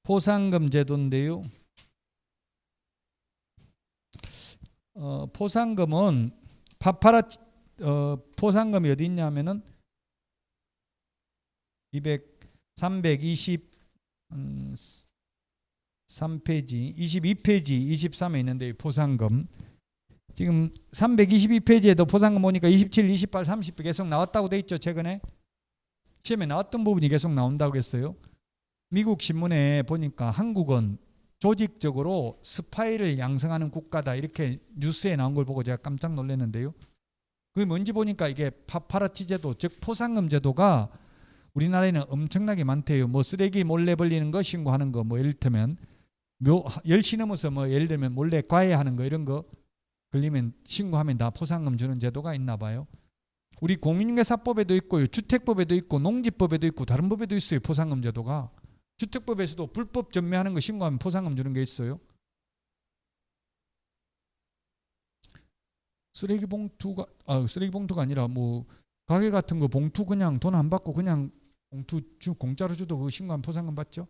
포상금 제도인데요. 포상금은 포상금이 어디 있냐면은 323페이지, 22페이지, 23에 있는데 포상금. 지금 322페이지에도 포상금 보니까 27, 28, 30 계속 나왔다고 돼 있죠. 최근에 시험에 나왔던 부분이 계속 나온다고 했어요. 미국 신문에 보니까 한국은 조직적으로 스파이를 양성하는 국가다 이렇게 뉴스에 나온 걸 보고 제가 깜짝 놀랐는데요. 그게 뭔지 보니까 이게 파파라치 제도, 즉 포상금 제도가 우리나라에는 엄청나게 많대요. 뭐 쓰레기 몰래 벌리는 거, 신고하는 거, 뭐 예를 들면 10시 넘어서 뭐 예를 들면 몰래 과외하는 거 이런 거 걸리면 신고하면 다 포상금 주는 제도가 있나 봐요. 우리 공인중개사법에도 있고요, 주택법에도 있고, 농지법에도 있고, 다른 법에도 있어요. 포상금 제도가. 주택법에서도 불법 전매하는 거 신고하면 포상금 주는 게 있어요. 쓰레기 봉투가 아니라 뭐 가게 같은 거 봉투 그냥 돈 안 받고 그냥 봉투 공짜로 줘도 그 신고하면 포상금 받죠.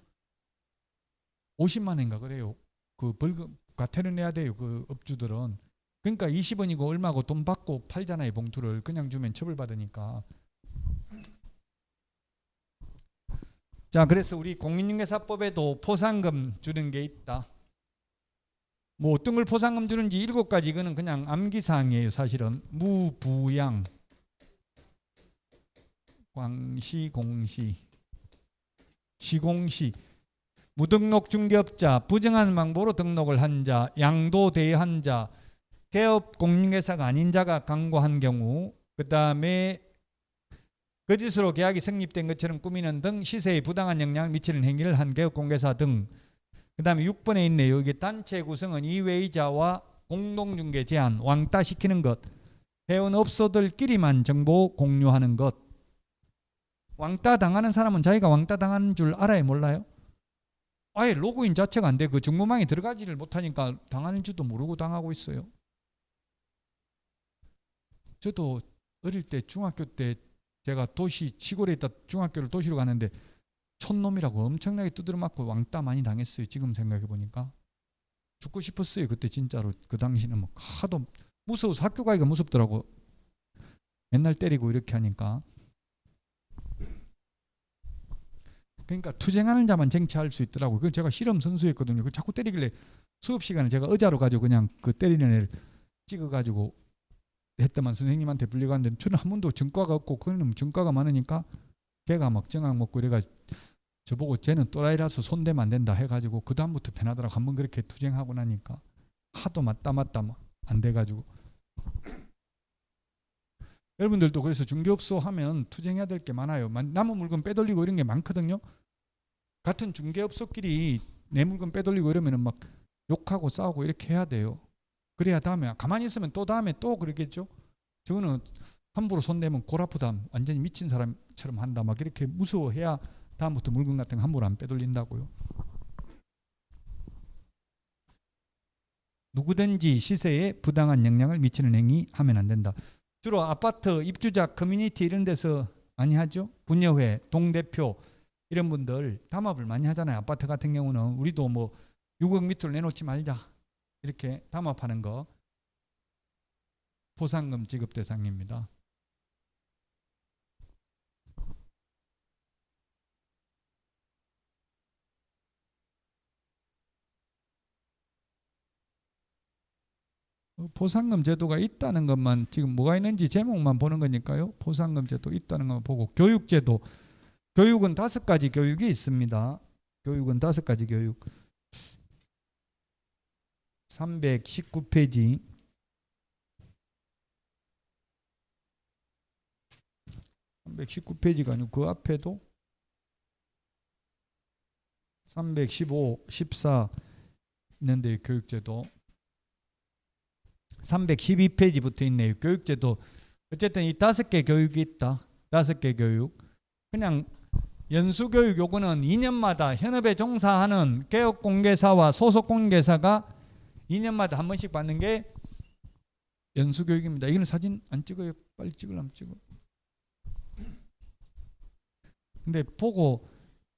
50만 원인가 그래요. 그 벌금 과태료 내야 돼요. 그 업주들은. 그러니까 20원이고 얼마고 돈 받고 팔잖아요. 봉투를 그냥 주면 처벌받으니까. 자, 그래서 우리 공인중개사법에도 포상금 주는 게 있다. 뭐 어떤 걸 포상금 주는지 7가지 이거는 그냥 암기사항이에요. 사실은 무부양, 광시, 공시, 시공시, 무등록 중개업자, 부정한 방법으로 등록을 한 자, 양도 대여한 자, 개업 공인중개사가 아닌 자가 강고한 경우, 그 다음에 거짓으로 계약이 성립된 것처럼 꾸미는 등 시세에 부당한 영향을 미치는 행위를 한 개업공개사 등. 그 다음에 6번에 있네요. 이게 단체 구성은 이외의자와 공동중개 제한, 왕따시키는 것, 회원업소들끼리만 정보 공유하는 것. 왕따 당하는 사람은 자기가 왕따 당하는 줄 알아요, 몰라요? 아예 로그인 자체가 안 돼. 그 정보망에 들어가지를 못하니까 당하는 줄도 모르고 당하고 있어요. 저도 어릴 때 중학교 때 제가 시골에 있다 중학교를 도시로 가는데 촌놈이라고 엄청나게 두드려 맞고 왕따 많이 당했어요. 지금 생각해 보니까 죽고 싶었어요. 그때 진짜로. 그 당시는 뭐 하도 무서워서 학교 가기가 무섭더라고. 맨날 때리고 이렇게 하니까. 그러니까 투쟁하는 자만 쟁취할 수 있더라고요. 그 제가 실험 선수였거든요. 그 자꾸 때리길래 수업 시간에 제가 의자로 가지고 그냥 그 때리는 애를 찍어가지고 했더만 선생님한테 불려갔는데 저는 한 번도 전과가 없고 그는 전과가 많으니까 걔가 막 정학 먹고 이래가 저보고 쟤는 또라이라서 손대면 안 된다 해가지고 그 다음부터 편하더라고. 한번 그렇게 투쟁하고 나니까 하도 맞다 안 돼가지고. 여러분들도 그래서 중개업소 하면 투쟁해야 될 게 많아요. 남은 물건 빼돌리고 이런 게 많거든요. 같은 중개업소끼리 내 물건 빼돌리고 이러면은 막 욕하고 싸우고 이렇게 해야 돼요. 그래야 다음에 가만히 있으면 또 다음에 또 그러겠죠. 저거는 함부로 손대면 골 아프다, 완전히 미친 사람처럼 한다 막 이렇게 무서워해야 다음부터 물건 같은 거 함부로 안 빼돌린다고요. 누구든지 시세에 부당한 영향을 미치는 행위 하면 안 된다. 주로 아파트 입주자 커뮤니티 이런 데서 많이 하죠. 분여회, 동대표 이런 분들 담합을 많이 하잖아요. 아파트 같은 경우는 우리도 뭐 6억 밑으로 내놓지 말자 이렇게 담합하는 거 보상금 지급 대상입니다. 보상금 제도가 있다는 것만 지금 뭐가 있는지 제목만 보는 거니까요. 보상금 제도 있다는 것만 보고 교육제도 교육은 5가지 교육이 있습니다. 교육은 5가지 교육 319페이지 319페이지가 아니고 그 앞에도 315, 14 있는데 교육제도 312페이지부터 있네요. 교육제도 어쨌든 이 5개 교육이 있다. 5개 교육 그냥 연수교육 요거는 2년마다 현업에 종사하는 개업공개사와 소속공개사가 2년마다 한 번씩 받는 게 연수교육입니다. 이거는 사진 안 찍어요. 빨리 찍으려면 찍어. 근데 보고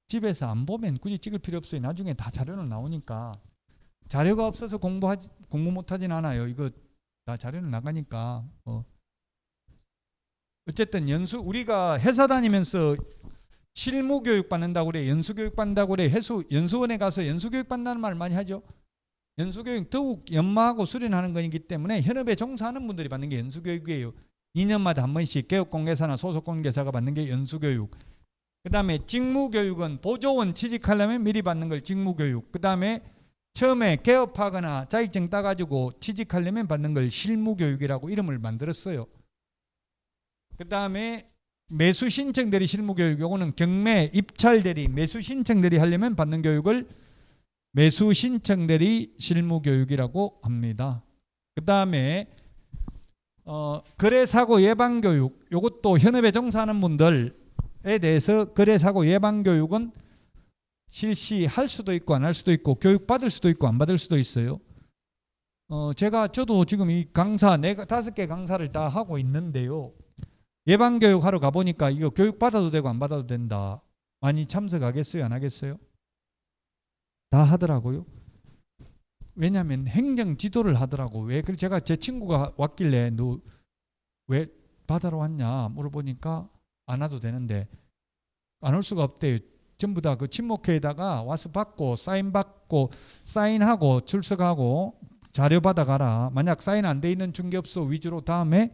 집에서 안 보면 굳이 찍을 필요 없어요. 나중에 다 자료는 나오니까. 자료가 없어서 공부 못하진 않아요. 이거 다 자료는 나가니까. 어쨌든 우리가 회사 다니면서 실무교육 받는다고 그래. 연수교육 받는다고 그래. 연수원에 가서 연수교육 받는다는 말 많이 하죠. 연수교육 더욱 연마하고 수련하는 거기 때문에 현업에 종사하는 분들이 받는 게 연수교육이에요. 2년마다 한 번씩 개업공개사나 소속공개사가 받는 게 연수교육. 그 다음에 직무교육은 보조원 취직하려면 미리 받는 걸 직무교육. 그 다음에 처음에 개업하거나 자격증 따가지고 취직하려면 받는 걸 실무교육이라고 이름을 만들었어요. 그 다음에 매수신청대리 실무교육, 요거는 경매, 입찰대리, 매수신청대리 하려면 받는 교육을 매수신청대리 실무교육이라고 합니다. 그 다음에 거래사고 예방교육, 요것도 현업에 종사하는 분들에 대해서 거래사고 예방교육은 실시할 수도 있고 안 할 수도 있고 교육받을 수도 있고 안 받을 수도 있어요. 저도 지금 이 강사 5개 강사를 다 하고 있는데요. 예방교육 하러 가보니까 이거 교육받아도 되고 안 받아도 된다. 많이 참석하겠어요? 안 하겠어요? 다 하더라고요. 왜냐하면 행정지도를 하더라고. 왜? 그래서 제가 제 친구가 왔길래 너 왜 받으러 왔냐 물어보니까 안 와도 되는데 안 올 수가 없대요. 전부 다 그 친목회에다가 와서 받고 사인하고 출석하고 자료 받아가라. 만약 사인 안 돼 있는 중개업소 위주로 다음에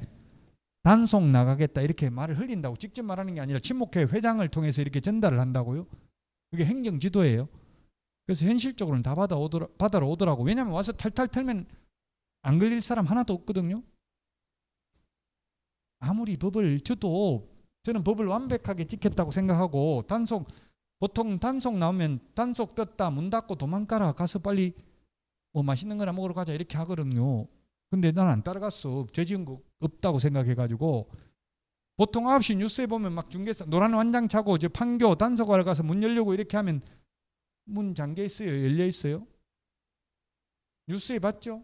단속 나가겠다 이렇게 말을 흘린다고. 직접 말하는 게 아니라 친목회 회장을 통해서 이렇게 전달을 한다고요. 그게 행정지도예요. 그래서 현실적으로는 다 받아러 오더라고. 왜냐하면 와서 탈탈 털면 안 걸릴 사람 하나도 없거든요. 아무리 저는 법을 완벽하게 지켰다고 생각하고 보통 단속 나오면 단속 떴다 문 닫고 도망가라 가서 빨리 뭐 맛있는 거나 먹으러 가자 이렇게 하거든요. 근데 난 안 따라갔어. 죄 지은 거 없다고 생각해가지고. 보통 9시 뉴스에 보면 막 중개사 노란 완장 차고 저 판교 단속하러 가서 문 열려고 이렇게 하면 문 잠겨 있어요? 열려 있어요? 뉴스에 봤죠?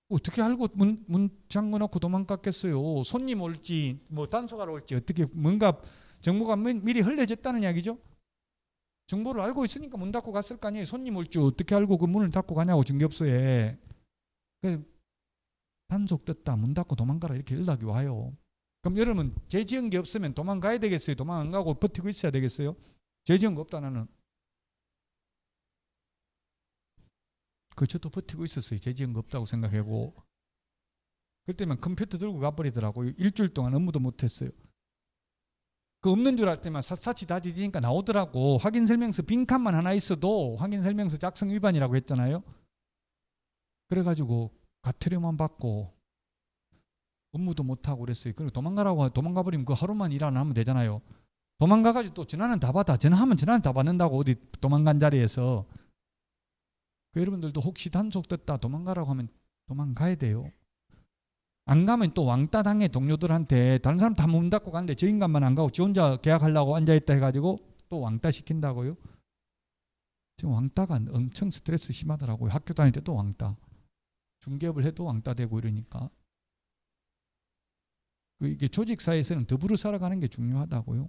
어떻게 알고 문 잠궈 놓고 도망갔겠어요? 손님 올지 뭐 단속하러 올지 어떻게 뭔가 정보가 미리 흘려졌다는 이야기죠? 정보를 알고 있으니까 문 닫고 갔을 거 아니에요. 손님 올지 어떻게 알고 그 문을 닫고 가냐고 중개업소에. 단속 떴다 문 닫고 도망가라 이렇게 연락이 와요. 그럼 여러분 죄 지은 게 없으면 도망가야 되겠어요? 도망 안 가고 버티고 있어야 되겠어요? 죄 지은 거 없다 나는. 저도 버티고 있었어요. 죄 지은 거 없다고 생각하고. 그때만 컴퓨터 들고 가버리더라고요. 일주일 동안 업무도 못했어요. 그 없는 줄 알 때만 샅샅이 다 뒤지니까 나오더라고. 확인설명서 빈칸만 하나 있어도 확인설명서 작성 위반이라고 했잖아요. 그래가지고 과태료만 받고 업무도 못하고 그랬어요. 그리고 도망가버리면 그 하루만 일 안 하면 되잖아요. 도망가가지고 또 전화는 다 받아. 전화하면 전화는 다 받는다고 어디 도망간 자리에서. 여러분들도 혹시 단속 떴다 도망가라고 하면 도망가야 돼요. 안 가면 또 왕따 당해. 동료들한테 다른 사람 다 문 닫고 가는데 저 인간만 안 가고 지 혼자 계약하려고 앉아있다 해가지고 또 왕따 시킨다고요. 지금 왕따가 엄청 스트레스 심하더라고요. 학교 다닐 때 또 왕따. 중개업을 해도 왕따 되고 이러니까 이게 조직 사회에서는 더불어 살아가는 게 중요하다고요.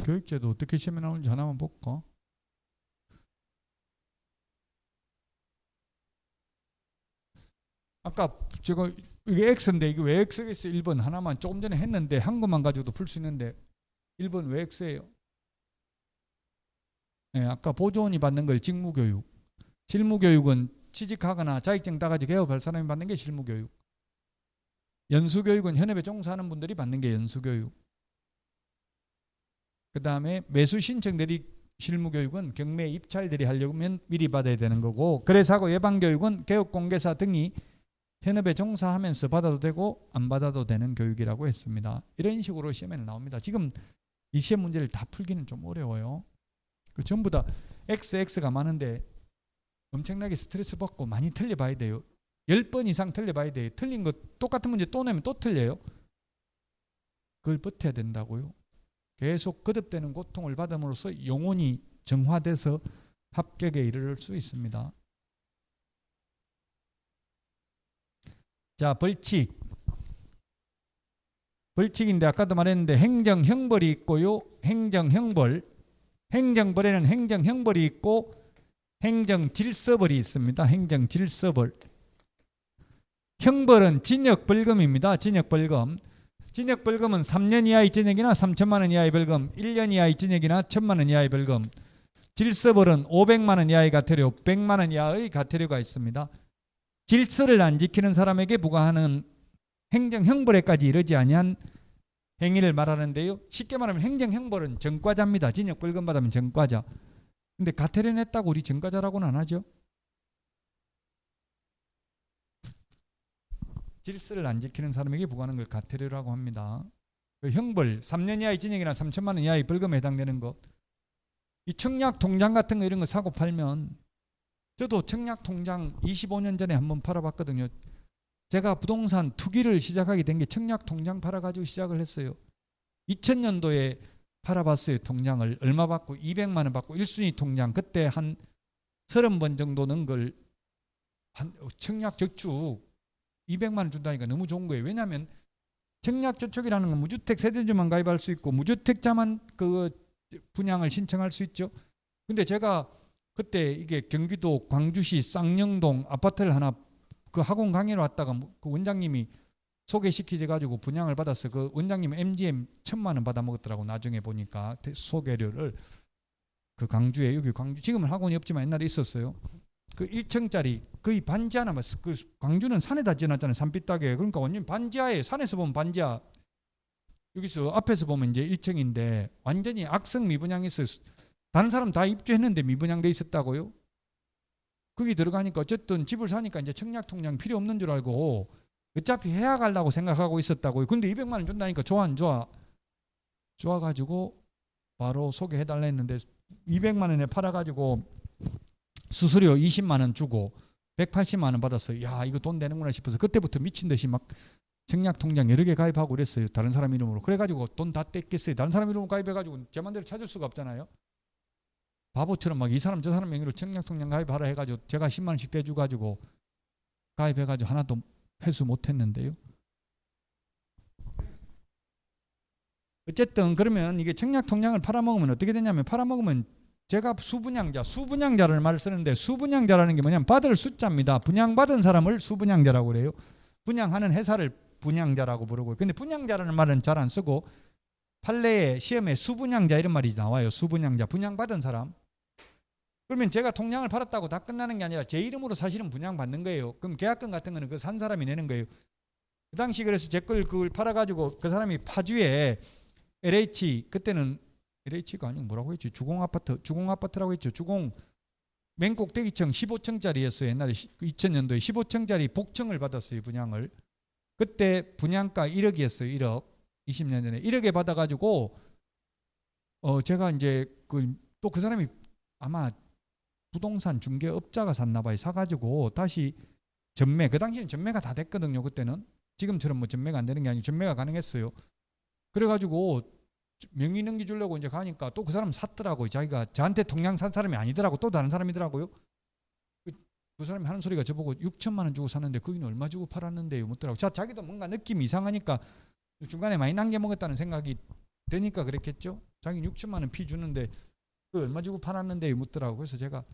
교육제도 어떻게 시험에 나오는지 하나만 볼까? 아까 제가 이게 X인데 이게 왜 X겠어요? 1번 하나만 조금 전에 했는데 한 것만 가지고도 풀 수 있는데 1번 왜 X예요? 네, 아까 보조원이 받는 걸 직무교육. 실무교육은 취직하거나 자격증 따가지고 개업할 사람이 받는 게 실무교육. 연수교육은 현업에 종사하는 분들이 받는 게 연수교육. 그 다음에 매수 신청 대리 실무교육은 경매 입찰들이 하려면 미리 받아야 되는 거고, 거래사고 예방교육은 개업공개사 등이 현업에 종사하면서 받아도 되고 안 받아도 되는 교육이라고 했습니다. 이런 식으로 시험에 나옵니다. 지금 이 시험 문제를 다 풀기는 좀 어려워요. 전부 다 XX가 많은데 엄청나게 스트레스 받고 많이 틀려봐야 돼요. 10번 이상 틀려봐야 돼요. 틀린 거 똑같은 문제 또 내면 또 틀려요. 그걸 버텨야 된다고요. 계속 거듭되는 고통을 받음으로써 영혼이 정화돼서 합격에 이르를 수 있습니다. 자, 벌칙인데 아까도 말했는데 행정형벌이 있고요. 행정벌에는 행정형벌이 있고 행정질서벌이 있습니다. 행정질서벌. 형벌은 징역벌금입니다. 징역벌금은 3년 이하의 징역이나 3천만 원 이하의 벌금, 1년 이하의 징역이나 1,000만 원 이하의 벌금. 질서벌은 500만 원 이하의 과태료, 100만 원 이하의 과태료가 있습니다. 질서를 안 지키는 사람에게 부과하는 행정형벌에까지 이르지 아니한 행위를 말하는데요. 쉽게 말하면 행정형벌은 전과자입니다. 징역벌금 받으면 전과자. 근데 과태료 냈다고 우리 전과자라고는 안 하죠. 질서를 안 지키는 사람에게 부과하는 걸 과태료라고 합니다. 그 형벌 3년 이하의 징역이나 3천만 원 이하의 벌금에 해당되는 것. 이 청약 통장 같은 거 이런 거 사고 팔면, 저도 청약 통장 25년 전에 한번 팔아봤거든요. 제가 부동산 투기를 시작하게 된 게 청약 통장 팔아가지고 시작을 했어요. 2000년도에 팔아봤어요. 통장을 얼마 받고 200만 원 받고 1순위 통장 그때 한 30번 정도 넣은 걸 한 청약 저축 200만 원 준다니까 너무 좋은 거예요. 왜냐하면 청약 저축이라는 건 무주택 세대주만 가입할 수 있고 무주택자만 그 분양을 신청할 수 있죠. 근데 제가 그때 이게 경기도 광주시 쌍령동 아파트를 하나 그 학원 강의로 왔다가 그 원장님이 소개시키져 가지고 분양을 받았어. 그 원장님 MGM 1,000만 원 받아 먹었더라고. 나중에 보니까 소개료를. 그 광주에, 여기 광주 지금은 학원이 없지만 옛날에 있었어요. 그 1층짜리 거의 반지 하나, 그 광주는 산에다 지어놨잖아요. 산비따게. 그러니까 완전 반지하에, 산에서 보면 반지하, 여기서 앞에서 보면 이제 1층인데 완전히 악성 미분양했어요. 다른 사람 다 입주했는데 미분양돼 있었다고요. 거기 들어가니까 어쨌든 집을 사니까 이제 청약 통장 필요 없는 줄 알고 어차피 해야 가려고 생각하고 있었다고요. 근데 200만 원 준다니까 좋아 안 좋아? 좋아가지고 바로 소개해달라 했는데 200만 원에 팔아가지고 수수료 20만 원 주고 180만 원 받았어요. 야, 이거 돈 되는구나 싶어서 그때부터 미친 듯이 막 청약 통장 여러 개 가입하고 그랬어요. 다른 사람 이름으로. 그래가지고 돈 다 떼겠어요. 다른 사람 이름으로 가입해가지고 제 맘대로 찾을 수가 없잖아요. 바보처럼 막 이 사람 저 사람 명의로 청약 통장 가입하라 해가지고 제가 10만 원씩 떼줘가지고 가입해가지고 하나도 회수 못했는데요. 어쨌든 그러면 이게 청약 통장을 팔아먹으면 어떻게 되냐면, 팔아먹으면 제가 수분양자를 말 쓰는데, 수분양자라는 게 뭐냐면 받을 숫자입니다. 분양받은 사람을 수분양자라고 그래요. 분양하는 회사를 분양자라고 부르고요. 근데 분양자라는 말은 잘 안 쓰고 판례에 시험에 수분양자 이런 말이 나와요. 수분양자, 분양받은 사람. 그러면 제가 통장을 팔았다고 다 끝나는 게 아니라 제 이름으로 사실은 분양받는 거예요. 그럼 계약금 같은 거는 그 산 사람이 내는 거예요. 그 당시 그래서 제 걸 그걸 팔아가지고 그 사람이 파주에 LH, 그때는 LH가 아니고 뭐라고 했지? 주공아파트라고 했죠. 주공 맨꼭대기층 15층짜리였어요. 옛날에 2000년도에 15층짜리 복층을 받았어요. 분양을. 그때 분양가 1억이었어요. 1억. 20년 전에 1억에 받아가지고 제가 이제 또 그 사람이 아마 부동산 중개업자가 샀나 봐요. 사가지고 다시 전매, 그 당시에는 전매가 다 됐거든요. 그때는 지금처럼 뭐 전매가 안 되는 게 아니고 전매가 가능했어요. 그래가지고 명의 넘겨주려고 이제 가니까 또 그 사람 샀더라고요. 자기가 저한테 통장 산 사람이 아니더라고. 또 다른 사람이더라고요. 그 사람이 하는 소리가 저보고 6천만 원 주고 샀는데 거기는 얼마 주고 팔았는데요. 묻더라고. 자기도 뭔가 느낌이 이상하니까 중간에 많이 남겨먹었다는 생각이 드니까 그랬겠죠. 자기는 6천만 원 피 주는데 그 얼마 주고 팔았는데요. 묻더라고. 그래서 제가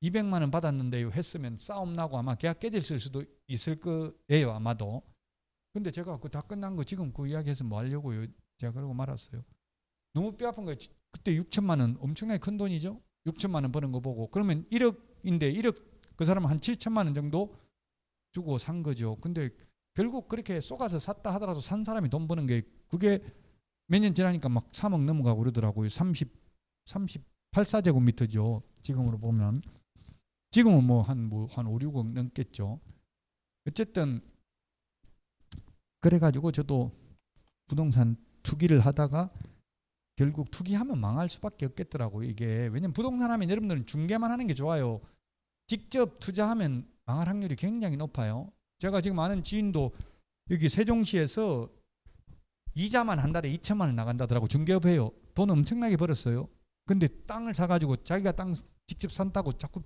200만 원 받았는데요 했으면 싸움 나고 아마 계약 깨질 수도 있을 거예요. 아마도. 근데 제가 그 다 끝난 거 지금 그 이야기해서 뭐 하려고요. 제가 그러고 말았어요. 너무 뼈 아픈 거예요. 그때 6천만 원 엄청나게 큰 돈이죠. 6천만 원 버는 거 보고 그러면 1억인데 1억 그 사람은 한 7천만 원 정도 주고 산 거죠. 근데 결국 그렇게 쏘가서 샀다 하더라도 산 사람이 돈 버는 게 그게 몇 년 지나니까 막 3억 넘어가고 그러더라고요. 38제곱미터죠. 지금으로 보면. 지금은 한 5, 6억 넘겠죠. 어쨌든 그래가지고 저도 부동산 투기를 하다가 결국 투기하면 망할 수밖에 없겠더라고요. 이게 왜냐면 부동산 하면 여러분들은 중개만 하는 게 좋아요. 직접 투자하면 망할 확률이 굉장히 높아요. 제가 지금 아는 지인도 여기 세종시에서 이자만 한 달에 2천만 원 나간다더라고. 중개업 해요. 돈 엄청나게 벌었어요. 근데 땅을 사가지고 자기가 땅 직접 산다고 자꾸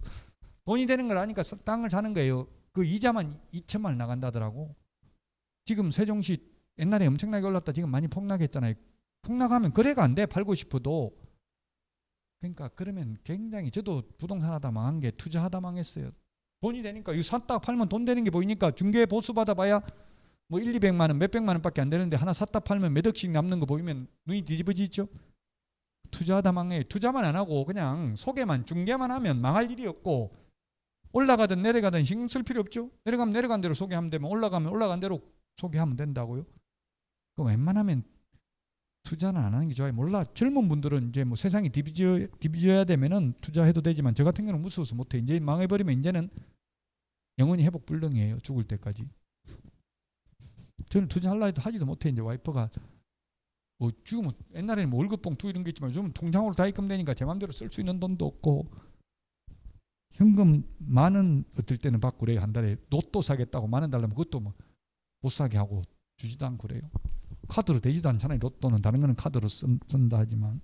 돈이 되는 걸 아니까 땅을 사는 거예요. 그 이자만 2천만 원 나간다더라고. 지금 세종시 옛날에 엄청나게 올랐다 지금 많이 폭락했잖아요. 폭락하면 거래가 안 돼. 팔고 싶어도. 그러니까 그러면 굉장히 저도 부동산 하다 망한 게 투자하다 망했어요. 돈이 되니까 이거 샀다 팔면 돈 되는 게 보이니까 중개 보수 받아봐야 뭐 1, 200만 원 몇백만 원밖에 안 되는데 하나 샀다 팔면 몇 억씩 남는 거 보이면 눈이 뒤집어지죠. 투자하다 망해. 투자만 안 하고 그냥 소개만 중개만 하면 망할 일이 없고 올라가든 내려가든 신경 쓸 필요 없죠. 내려가면 내려간 대로 소개하면 되면 올라가면 올라간 대로 소개하면 된다고요. 그 웬만하면 투자는 안 하는 게 좋아요. 몰라 젊은 분들은 이제 뭐 세상이 뒤집어야 되면은 투자해도 되지만 저 같은 경우는 무서워서 못해. 이제 망해버리면 이제는 영원히 회복 불능이에요. 죽을 때까지. 저는 투자하려 해도 하지도 못해. 이제 와이프가 뭐 지금은 옛날에는 뭐 월급 봉투 이런 게 있지만 요즘은 통장으로 다 입금되니까 제 마음대로 쓸 수 있는 돈도 없고 현금 만원 어떨 때는 받고 그래요. 한 달에 로또 사겠다고 만 원 달라면 그것도 뭐 못 사게 하고 주지도 않고 그래요. 카드로 되지도 않잖아요. 로또는 다른 거는 카드로 쓴다 하지만.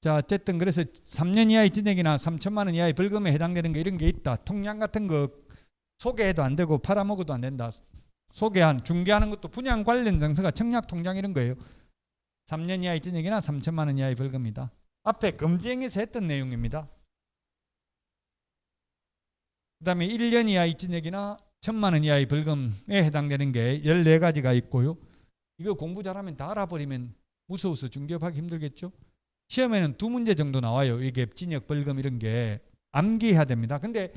자 어쨌든 그래서 3년 이하의 징역이나 3천만 원 이하의 벌금에 해당되는 게 이런 게 있다. 통장 같은 거 소개해도 안 되고 팔아먹어도 안 된다. 소개한 중개하는 것도 분양 관련 장사가 청약 통장 이런 거예요. 3년 이하의 징역이나 3천만 원 이하의 벌금이다. 앞에 금지행에서 했던 내용입니다. 그 다음에 1년 이하의 징역이나 1,000만 원 이하의 벌금에 해당되는 게 14가지가 있고요. 이거 공부 잘하면 다 알아버리면 무서워서 중개업하기 힘들겠죠. 시험에는 2문제 정도 나와요. 이게 징역, 벌금 이런 게 암기해야 됩니다. 근데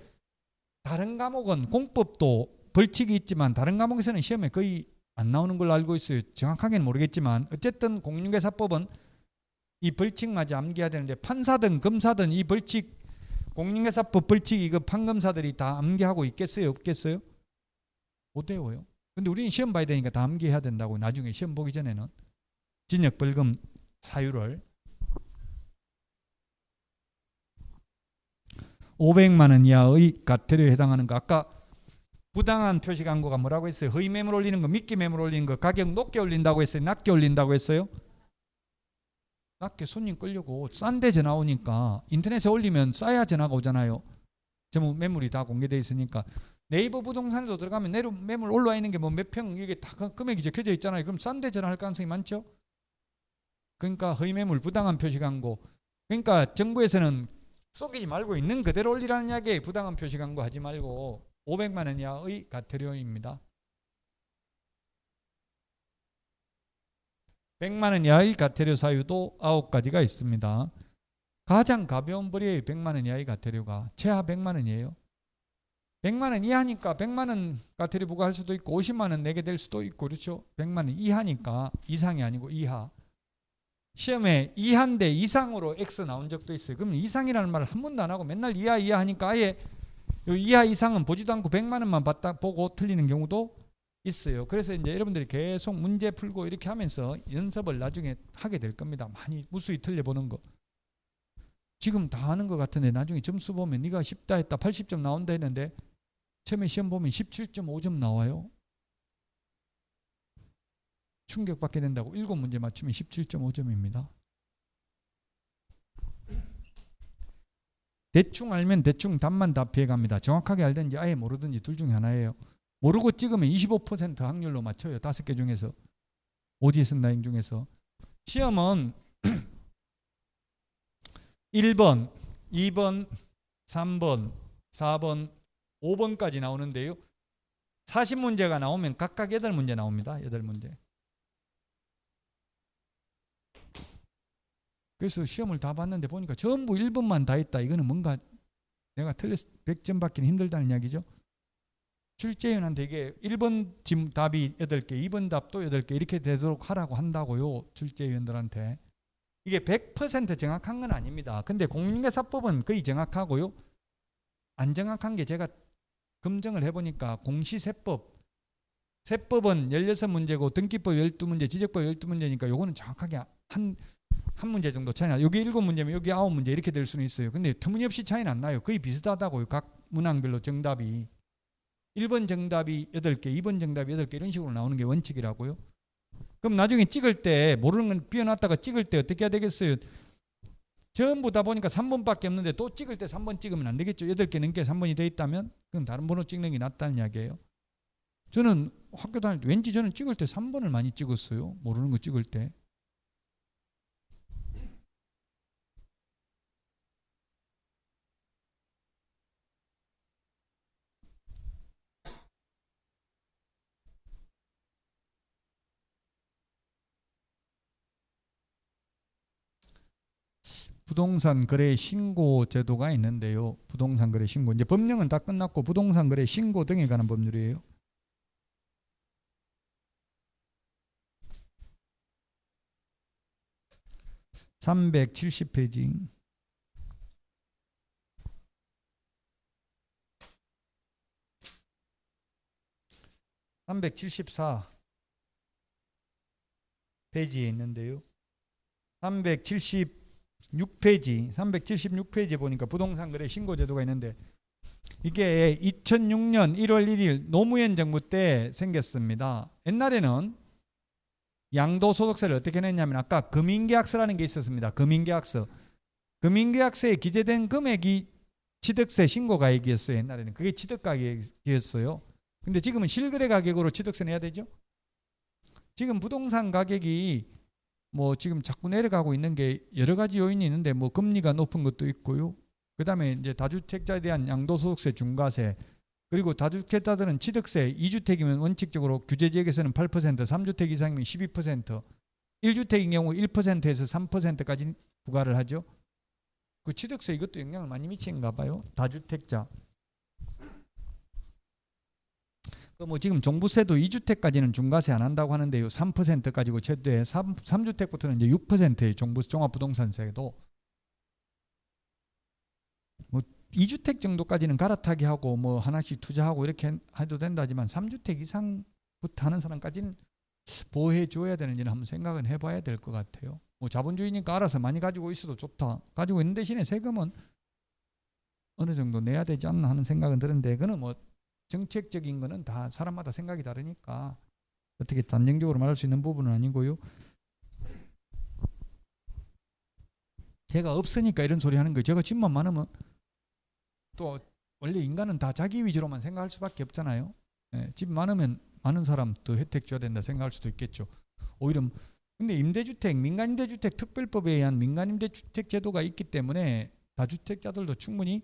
다른 과목은 공법도 벌칙이 있지만 다른 과목에서는 시험에 거의 안 나오는 걸로 알고 있어요. 정확하게는 모르겠지만 어쨌든 공인중개사법은 이 벌칙마저 암기해야 되는데 판사든 검사든 이 벌칙 공인중개사법 벌칙 이거 판검사들이 다 암기하고 있겠어요? 없겠어요? 못 외워요. 근데 우리는 시험 봐야 되니까 다 암기해야 된다고. 나중에 시험 보기 전에는 징역 벌금 사유를 500만 원 이하의 과태료에 해당하는 거. 아까 부당한 표시 광고가 뭐라고 했어요? 허위 매물 올리는 거, 미끼 매물 올리는 거. 가격 높게 올린다고 했어요? 낮게 올린다고 했어요? 낮게 손님 끌려고 싼 데 전화 오니까 인터넷에 올리면 싸야 전화가 오잖아요. 전부 매물이 다 공개되어 있으니까. 네이버 부동산에도 들어가면 매물 올라와 있는 게 뭐 몇 평 이게 다 금액이 적혀져 있잖아요. 그럼 싼 데 전화할 가능성이 많죠. 그러니까 허위 매물, 부당한 표시 광고. 그러니까 정부에서는 속이지 말고 있는 그대로 올리라는 이야기에 부당한 표시 광고 하지 말고 500만 원 이하의 과태료입니다. 100만 원 이하의 과태료 사유도 9가지가 있습니다. 가장 가벼운 벌이에요. 100만 원 이하의 과태료가. 최하 100만 원이에요. 100만 원 이하니까 100만 원 과태료 부과할 수도 있고 50만 원 내게 될 수도 있고 그렇죠. 100만 원 이하니까 이상이 아니고 이하. 시험에 이하인데 이상으로 X 나온 적도 있어요. 그러면 이상이라는 말을 한 번도 안 하고 맨날 이하 하니까 아예 이하 이상은 보지도 않고 100만 원만 보고 틀리는 경우도 있어요. 그래서 이제 여러분들이 계속 문제 풀고 이렇게 하면서 연습을 나중에 하게 될 겁니다. 많이 무수히 틀려보는 거. 지금 다 하는 것 같은데 나중에 점수 보면 네가 쉽다 했다 80점 나온다 했는데 처음에 시험 보면 17.5점 나와요. 충격받게 된다고 7문제 맞추면 17.5점입니다. 대충 알면 대충 답만 다 피해갑니다. 정확하게 알든지 아예 모르든지 둘 중에 하나예요. 모르고 찍으면 25% 확률로 맞춰요. 5개 중에서. 오지선다행 중에서. 시험은 1번, 2번, 3번, 4번, 5번까지 나오는데요. 40문제가 나오면 각각 8문제 나옵니다. 8문제. 그래서 시험을 다 봤는데 보니까 전부 1번만 다 했다. 이거는 뭔가 내가 틀려서 100점 받기는 힘들다는 이야기죠. 출제위원한테 이게 1번 답이 8개, 2번 답도 8개 이렇게 되도록 하라고 한다고요. 출제위원들한테. 이게 100% 정확한 건 아닙니다. 근데 공인중개사법은 거의 정확하고요. 안 정확한 게 제가 검증을 해보니까 공시세법, 세법은 16문제고 등기법 12문제, 지적법 12문제니까 요거는 정확하게 한 문제 정도 차이나. 여기 7문제면 여기 9문제 이렇게 될 수는 있어요. 근데 터무니없이 차이는 안 나요. 거의 비슷하다고요. 각 문항별로 정답이. 1번 정답이 8개, 2번 정답이 8개 이런 식으로 나오는 게 원칙이라고요. 그럼 나중에 찍을 때 모르는 건 비워놨다가 찍을 때 어떻게 해야 되겠어요? 전부 다 보니까 3번밖에 없는데 또 찍을 때 3번 찍으면 안 되겠죠. 8개 넘게 3번이 돼 있다면 그건 다른 번호 찍는 게 낫다는 이야기예요. 저는 학교 다닐 때 왠지 저는 찍을 때 3번을 많이 찍었어요. 모르는 거 찍을 때. 부동산 거래 신고 제도가 있는데요. 부동산 거래 신고. 이제 법령은 다 끝났고 부동산 거래 신고 등에 관한 법률이에요. (370페이지) 374페이지에 있는데요. 376페이지 보니까 부동산 거래 신고 제도가 있는데 이게 2006년 1월 1일 노무현 정부 때 생겼습니다. 옛날에는 양도소득세를 어떻게 냈냐면 아까 금융계약서라는 게 있었습니다. 금융계약서. 금융계약서에 기재된 금액이 취득세 신고가액이었어요. 옛날에는. 그게 취득가격이었어요. 근데 지금은 실거래 가격으로 취득세 내야 되죠. 지금 부동산 가격이 뭐 지금 자꾸 내려가고 있는 게 여러 가지 요인이 있는데 뭐 금리가 높은 것도 있고요. 그다음에 이제 다주택자에 대한 양도소득세 중과세, 그리고 다주택자들은 취득세 2주택이면 원칙적으로 규제지역에서는 8%, 3주택 이상이면 12%, 1주택인 경우 1%에서 3%까지 부과를 하죠. 그 취득세 이것도 영향을 많이 미치는가 봐요. 다주택자. 그 뭐 지금 종부세도 2주택까지는 중과세 안 한다고 하는데요. 3%까지고 최대 3주택부터는 이제 6%예요. 종합부동산세도. 뭐 2주택 정도까지는 갈아타기 하고 뭐 하나씩 투자하고 이렇게 해도 된다지만 3주택 이상부터 하는 사람까지는 보호해 줘야 되는지는 한번 생각은 해봐야 될 것 같아요. 뭐 자본주의니까 알아서 많이 가지고 있어도 좋다. 가지고 있는 대신에 세금은 어느 정도 내야 되지 않나 하는 생각은 드는데 그거는 뭐 정책적인 거는 다 사람마다 생각이 다르니까 어떻게 단정적으로 말할 수 있는 부분은 아니고요. 제가 없으니까 이런 소리 하는 거예요. 제가 집만 많으면 또 원래 인간은 다 자기 위주로만 생각할 수밖에 없잖아요. 예, 집 많으면 많은 사람 더 혜택 줘야 된다 생각할 수도 있겠죠. 오히려 근데 임대주택, 민간임대주택 특별법에 의한 민간임대주택 제도가 있기 때문에 다주택자들도 충분히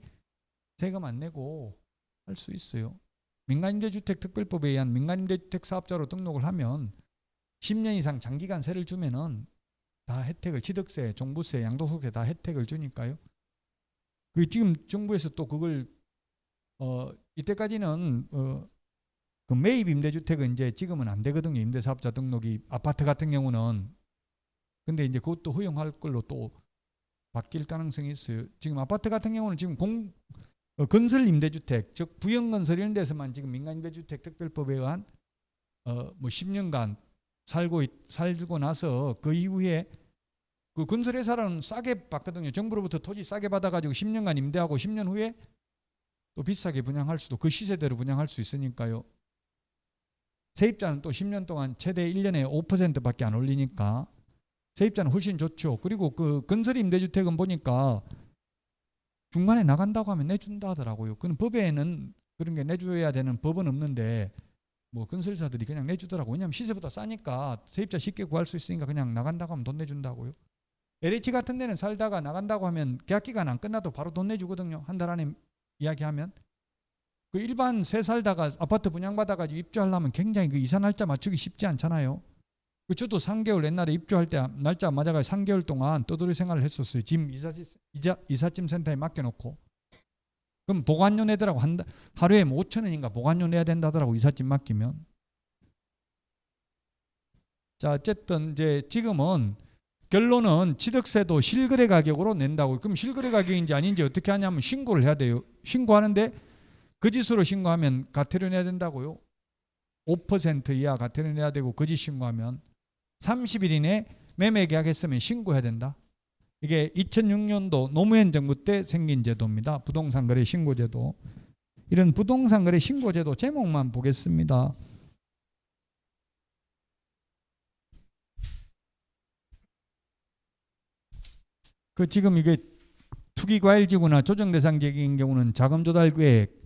세금 안 내고 할 수 있어요. 민간임대주택 특별법에 의한 민간임대주택 사업자로 등록을 하면 10년 이상 장기간 세를 주면은 다 혜택을 취득세, 종부세, 양도소득세 다 혜택을 주니까요. 그 지금 정부에서 또 그걸 이때까지는 그 매입 임대주택은 이제 지금은 안 되거든요. 임대사업자 등록이 아파트 같은 경우는. 근데 이제 그것도 허용할 걸로 또 바뀔 가능성이 있어요. 지금 아파트 같은 경우는 지금 건설 임대주택, 즉 부영 건설 이런 데서만 지금 민간 임대주택 특별법에 의한 뭐 10년간 살고 나서 그 이후에 그 건설회사는 싸게 받거든요. 정부로부터 토지 싸게 받아가지고 10년간 임대하고 10년 후에 또 비싸게 분양할 수도 그 시세대로 분양할 수 있으니까요. 세입자는 또 10년 동안 최대 1년에 5%밖에 안 올리니까 세입자는 훨씬 좋죠. 그리고 그 건설 임대주택은 보니까 중간에 나간다고 하면 내준다 하더라고요. 그는 법에는 그런 게 내줘야 되는 법은 없는데 뭐 건설사들이 그냥 내주더라고. 왜냐하면 시세보다 싸니까 세입자 쉽게 구할 수 있으니까 그냥 나간다고 하면 돈 내준다고요. LH 같은 데는 살다가 나간다고 하면 계약 기간 안 끝나도 바로 돈 내주거든요. 한 달 안에 이야기하면. 그 일반 새 살다가 아파트 분양받아가지고 입주하려면 굉장히 그 이사 날짜 맞추기 쉽지 않잖아요. 그 저도 3개월 옛날에 입주할 때 날짜 맞아가지고 3개월 동안 떠돌이 생활을 했었어요. 짐 이삿짐 센터에 맡겨놓고. 그럼 보관료 내더라고. 하루에 뭐 5,000원인가 보관료 내야 된다더라고. 이삿짐 맡기면. 자, 어쨌든 이제 지금은 결론은 취득세도 실거래 가격으로 낸다고. 그럼 실거래 가격인지 아닌지 어떻게 하냐면 신고를 해야 돼요. 신고하는데 거짓으로 신고하면 과태료 내야 된다고요. 5% 이하 과태료 내야 되고 거짓 신고하면 30일 이내 매매 계약했으면 신고해야 된다. 이게 2006년도 노무현 정부 때 생긴 제도입니다. 부동산 거래 신고 제도. 이런 부동산 거래 신고 제도 제목만 보겠습니다. 그 지금 이게 투기과일지구나 조정대상지역인 경우는 자금조달계획.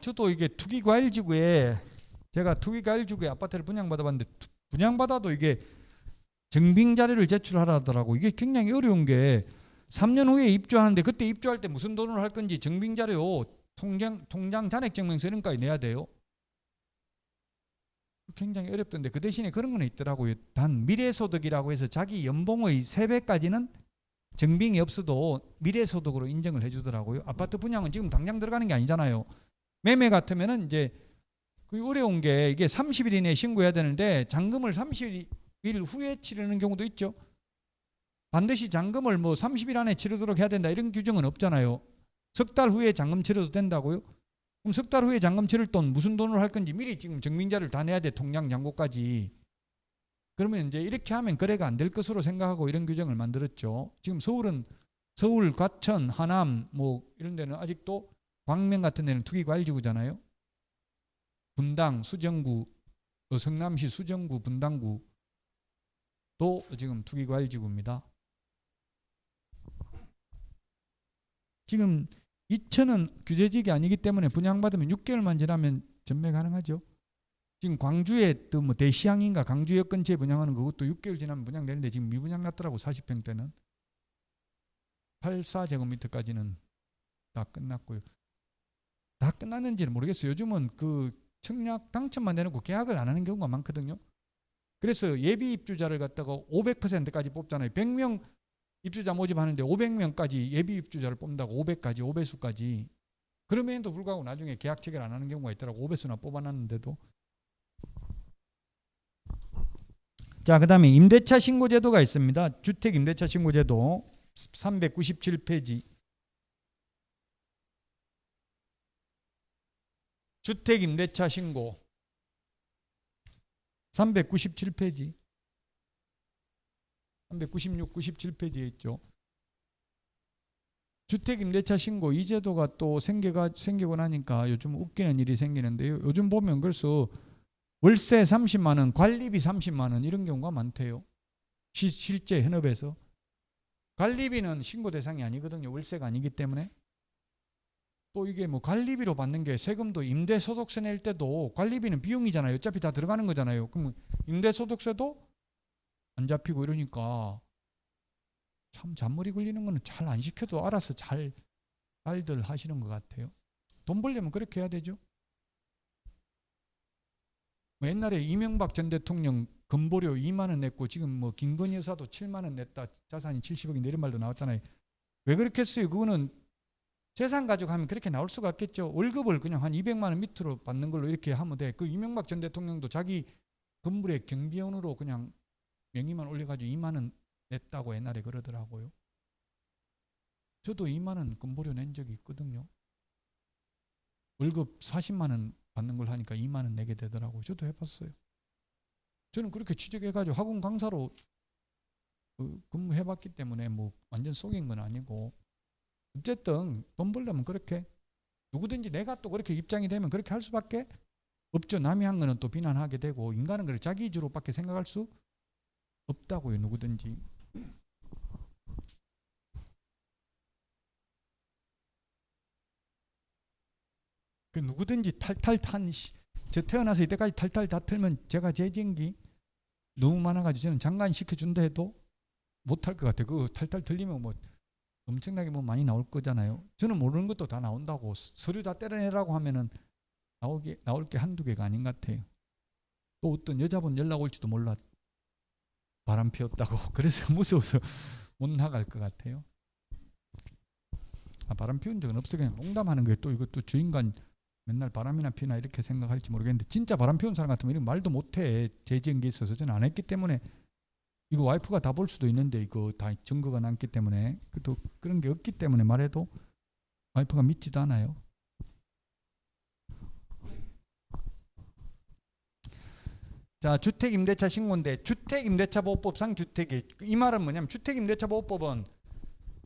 저도 이게 투기과일지구에 제가 투기과일지구에 아파트를 분양받아봤는데 분양받아도 이게 증빙 자료를 제출하라더라고. 이게 굉장히 어려운 게 3년 후에 입주하는데 그때 입주할 때 무슨 돈을 할 건지 증빙 자료, 통장 잔액증명서 이런 거까지 내야 돼요. 굉장히 어렵던데 그 대신에 그런 건 있더라고요. 단 미래소득이라고 해서 자기 연봉의 3배까지는 증빙이 없어도 미래소득으로 인정을 해주더라고요. 아파트 분양은 지금 당장 들어가는 게 아니잖아요. 매매 같으면은 이제 그 어려운 게 이게 30일 이내에 신고해야 되는데 잔금을 30일 후에 치르는 경우도 있죠. 반드시 잔금을 뭐 30일 안에 치르도록 해야 된다 이런 규정은 없잖아요. 석 달 후에 잔금 치러도 된다고요? 그럼 석 달 후에 잔금 치를 돈 무슨 돈으로 할 건지 미리 지금 증빙자를 다 내야 돼. 통장 잔고까지. 그러면 이제 이렇게 하면 거래가 안 될 것으로 생각하고 이런 규정을 만들었죠. 지금 서울은 서울, 과천, 하남 뭐 이런 데는 아직도 광명 같은 데는 투기과일지구잖아요. 분당, 수정구, 성남시 수정구, 분당구도 지금 투기과일지구입니다. 지금 이천은 규제지역이 아니기 때문에 분양받으면 6개월만 지나면 전매 가능하죠. 지금 광주에 또 뭐 대시양인가 강주역 근처에 분양하는 그것도 6개월 지나면 분양되는데 지금 미분양 났더라고. 40평대는 84제곱미터까지는 다 끝났고요. 다 끝났는지는 모르겠어요. 요즘은 그 청약 당첨만 내놓고 계약을 안 하는 경우가 많거든요. 그래서 예비 입주자를 갖다가 500%까지 뽑잖아요. 100명 입주자 모집하는데 500명까지 예비 입주자를 뽑는다고 500까지 5배수까지. 그럼에도 불구하고 나중에 계약 체결 안 하는 경우가 있더라고. 5배수나 뽑아놨는데도. 자, 그 다음에 임대차 신고제도가 있습니다. 주택 임대차 신고제도 397페이지. 주택 임대차 신고 397페이지. 396, 97페이지에 있죠. 주택 임대차 신고 이 제도가 또 생기고 나니까 요즘 웃기는 일이 생기는데요. 요즘 보면 그래서 월세 30만 원, 관리비 30만 원 이런 경우가 많대요. 실제 현업에서. 관리비는 신고 대상이 아니거든요. 월세가 아니기 때문에. 또 이게 뭐 관리비로 받는 게 세금도 임대소득세 낼 때도 관리비는 비용이잖아요. 어차피 다 들어가는 거잖아요. 그럼 임대소득세도 안 잡히고 이러니까 참 잔머리 굴리는 거는 잘 안 시켜도 알아서 잘들 하시는 것 같아요. 돈 벌려면 그렇게 해야 되죠. 뭐 옛날에 이명박 전 대통령 건보료 2만 원 냈고 지금 뭐 김건희 여사도 7만 원 냈다. 자산이 70억인데 이런 말도 나왔잖아요. 왜 그렇게 했어요? 그거는 재산 가져가면 그렇게 나올 수가 없겠죠. 월급을 그냥 한 200만 원 밑으로 받는 걸로 이렇게 하면 돼. 그 이명박 전 대통령도 자기 건물의 경비원으로 그냥 명의만 올려가지고 2만 원 냈다고 옛날에 그러더라고요. 저도 2만 원 건보료 낸 적이 있거든요. 월급 40만 원 받는 걸 하니까 2만 원 내게 되더라고요. 저도 해봤어요. 저는 그렇게 취직해가지고 학원 강사로 근무해봤기 때문에 뭐 완전 속인 건 아니고, 어쨌든 돈 벌려면 그렇게 누구든지 내가 또 그렇게 입장이 되면 그렇게 할 수밖에 없죠. 남이 한 거는 또 비난하게 되고, 인간은 그렇게 자기 위주로밖에 생각할 수 없다고요. 누구든지. 그 누구든지 저 태어나서 이때까지 탈탈 다 틀면 제가 재정기 너무 많아가지고 저는 장관 시켜준다 해도 못할 것 같아요. 그 탈탈 틀리면 뭐 엄청나게 뭐 많이 나올 거잖아요. 저는 모르는 것도 다 나온다고. 서류 다 때려내라고 하면은 나올 게 한두 개가 아닌 것 같아요. 또 어떤 여자분 연락 올지도 몰라. 바람 피웠다고. 그래서 무서워서 못 나갈 것 같아요. 바람 피운 적은 없어. 그냥 농담하는 거예요. 또 이것도 주인간 맨날 바람이나 피나 이렇게 생각할지 모르겠는데, 진짜 바람 피운 사람 같으면 이런 말도 못해. 재지은 게 있어서. 저는 안 했기 때문에. 이거 와이프가 다 볼 수도 있는데 이거 다 증거가 남기 때문에, 또 그런 게 없기 때문에 말해도 와이프가 믿지도 않아요. 자, 주택임대차 신고인데, 주택임대차보호법상 주택이, 이 말은 뭐냐면 주택임대차보호법은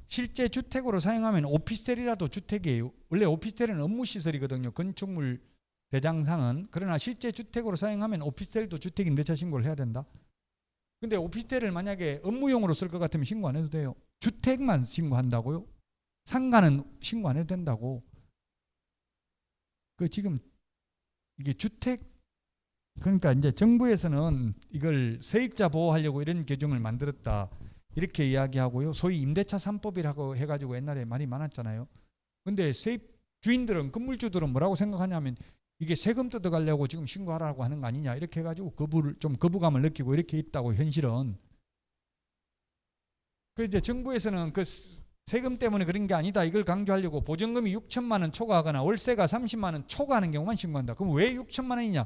실제 주택으로 사용하면 오피스텔이라도 주택이에요. 원래 오피스텔은 업무시설이거든요. 건축물 대장상은. 그러나 실제 주택으로 사용하면 오피스텔도 주택임대차 신고를 해야 된다. 근데 오피스텔을 만약에 업무용으로 쓸 것 같으면 신고 안 해도 돼요. 주택만 신고한다고요? 상가는 신고 안 해도 된다고. 그 지금 이게 주택, 그러니까 이제 정부에서는 이걸 세입자 보호하려고 이런 규정을 만들었다 이렇게 이야기하고요. 소위 임대차 3법이라고 해가지고 옛날에 말이 많았잖아요. 근데 세입 주인들은, 건물주들은 뭐라고 생각하냐면 이게 세금 뜯어가려고 지금 신고하라고 하는 거 아니냐 이렇게 해가지고 거부감을 느끼고 이렇게 있다고. 현실은. 그 이제 정부에서는 그 세금 때문에 그런 게 아니다 이걸 강조하려고 보증금이 6천만 원 초과하거나 월세가 30만 원 초과하는 경우만 신고한다. 그럼 왜 6천만 원이냐?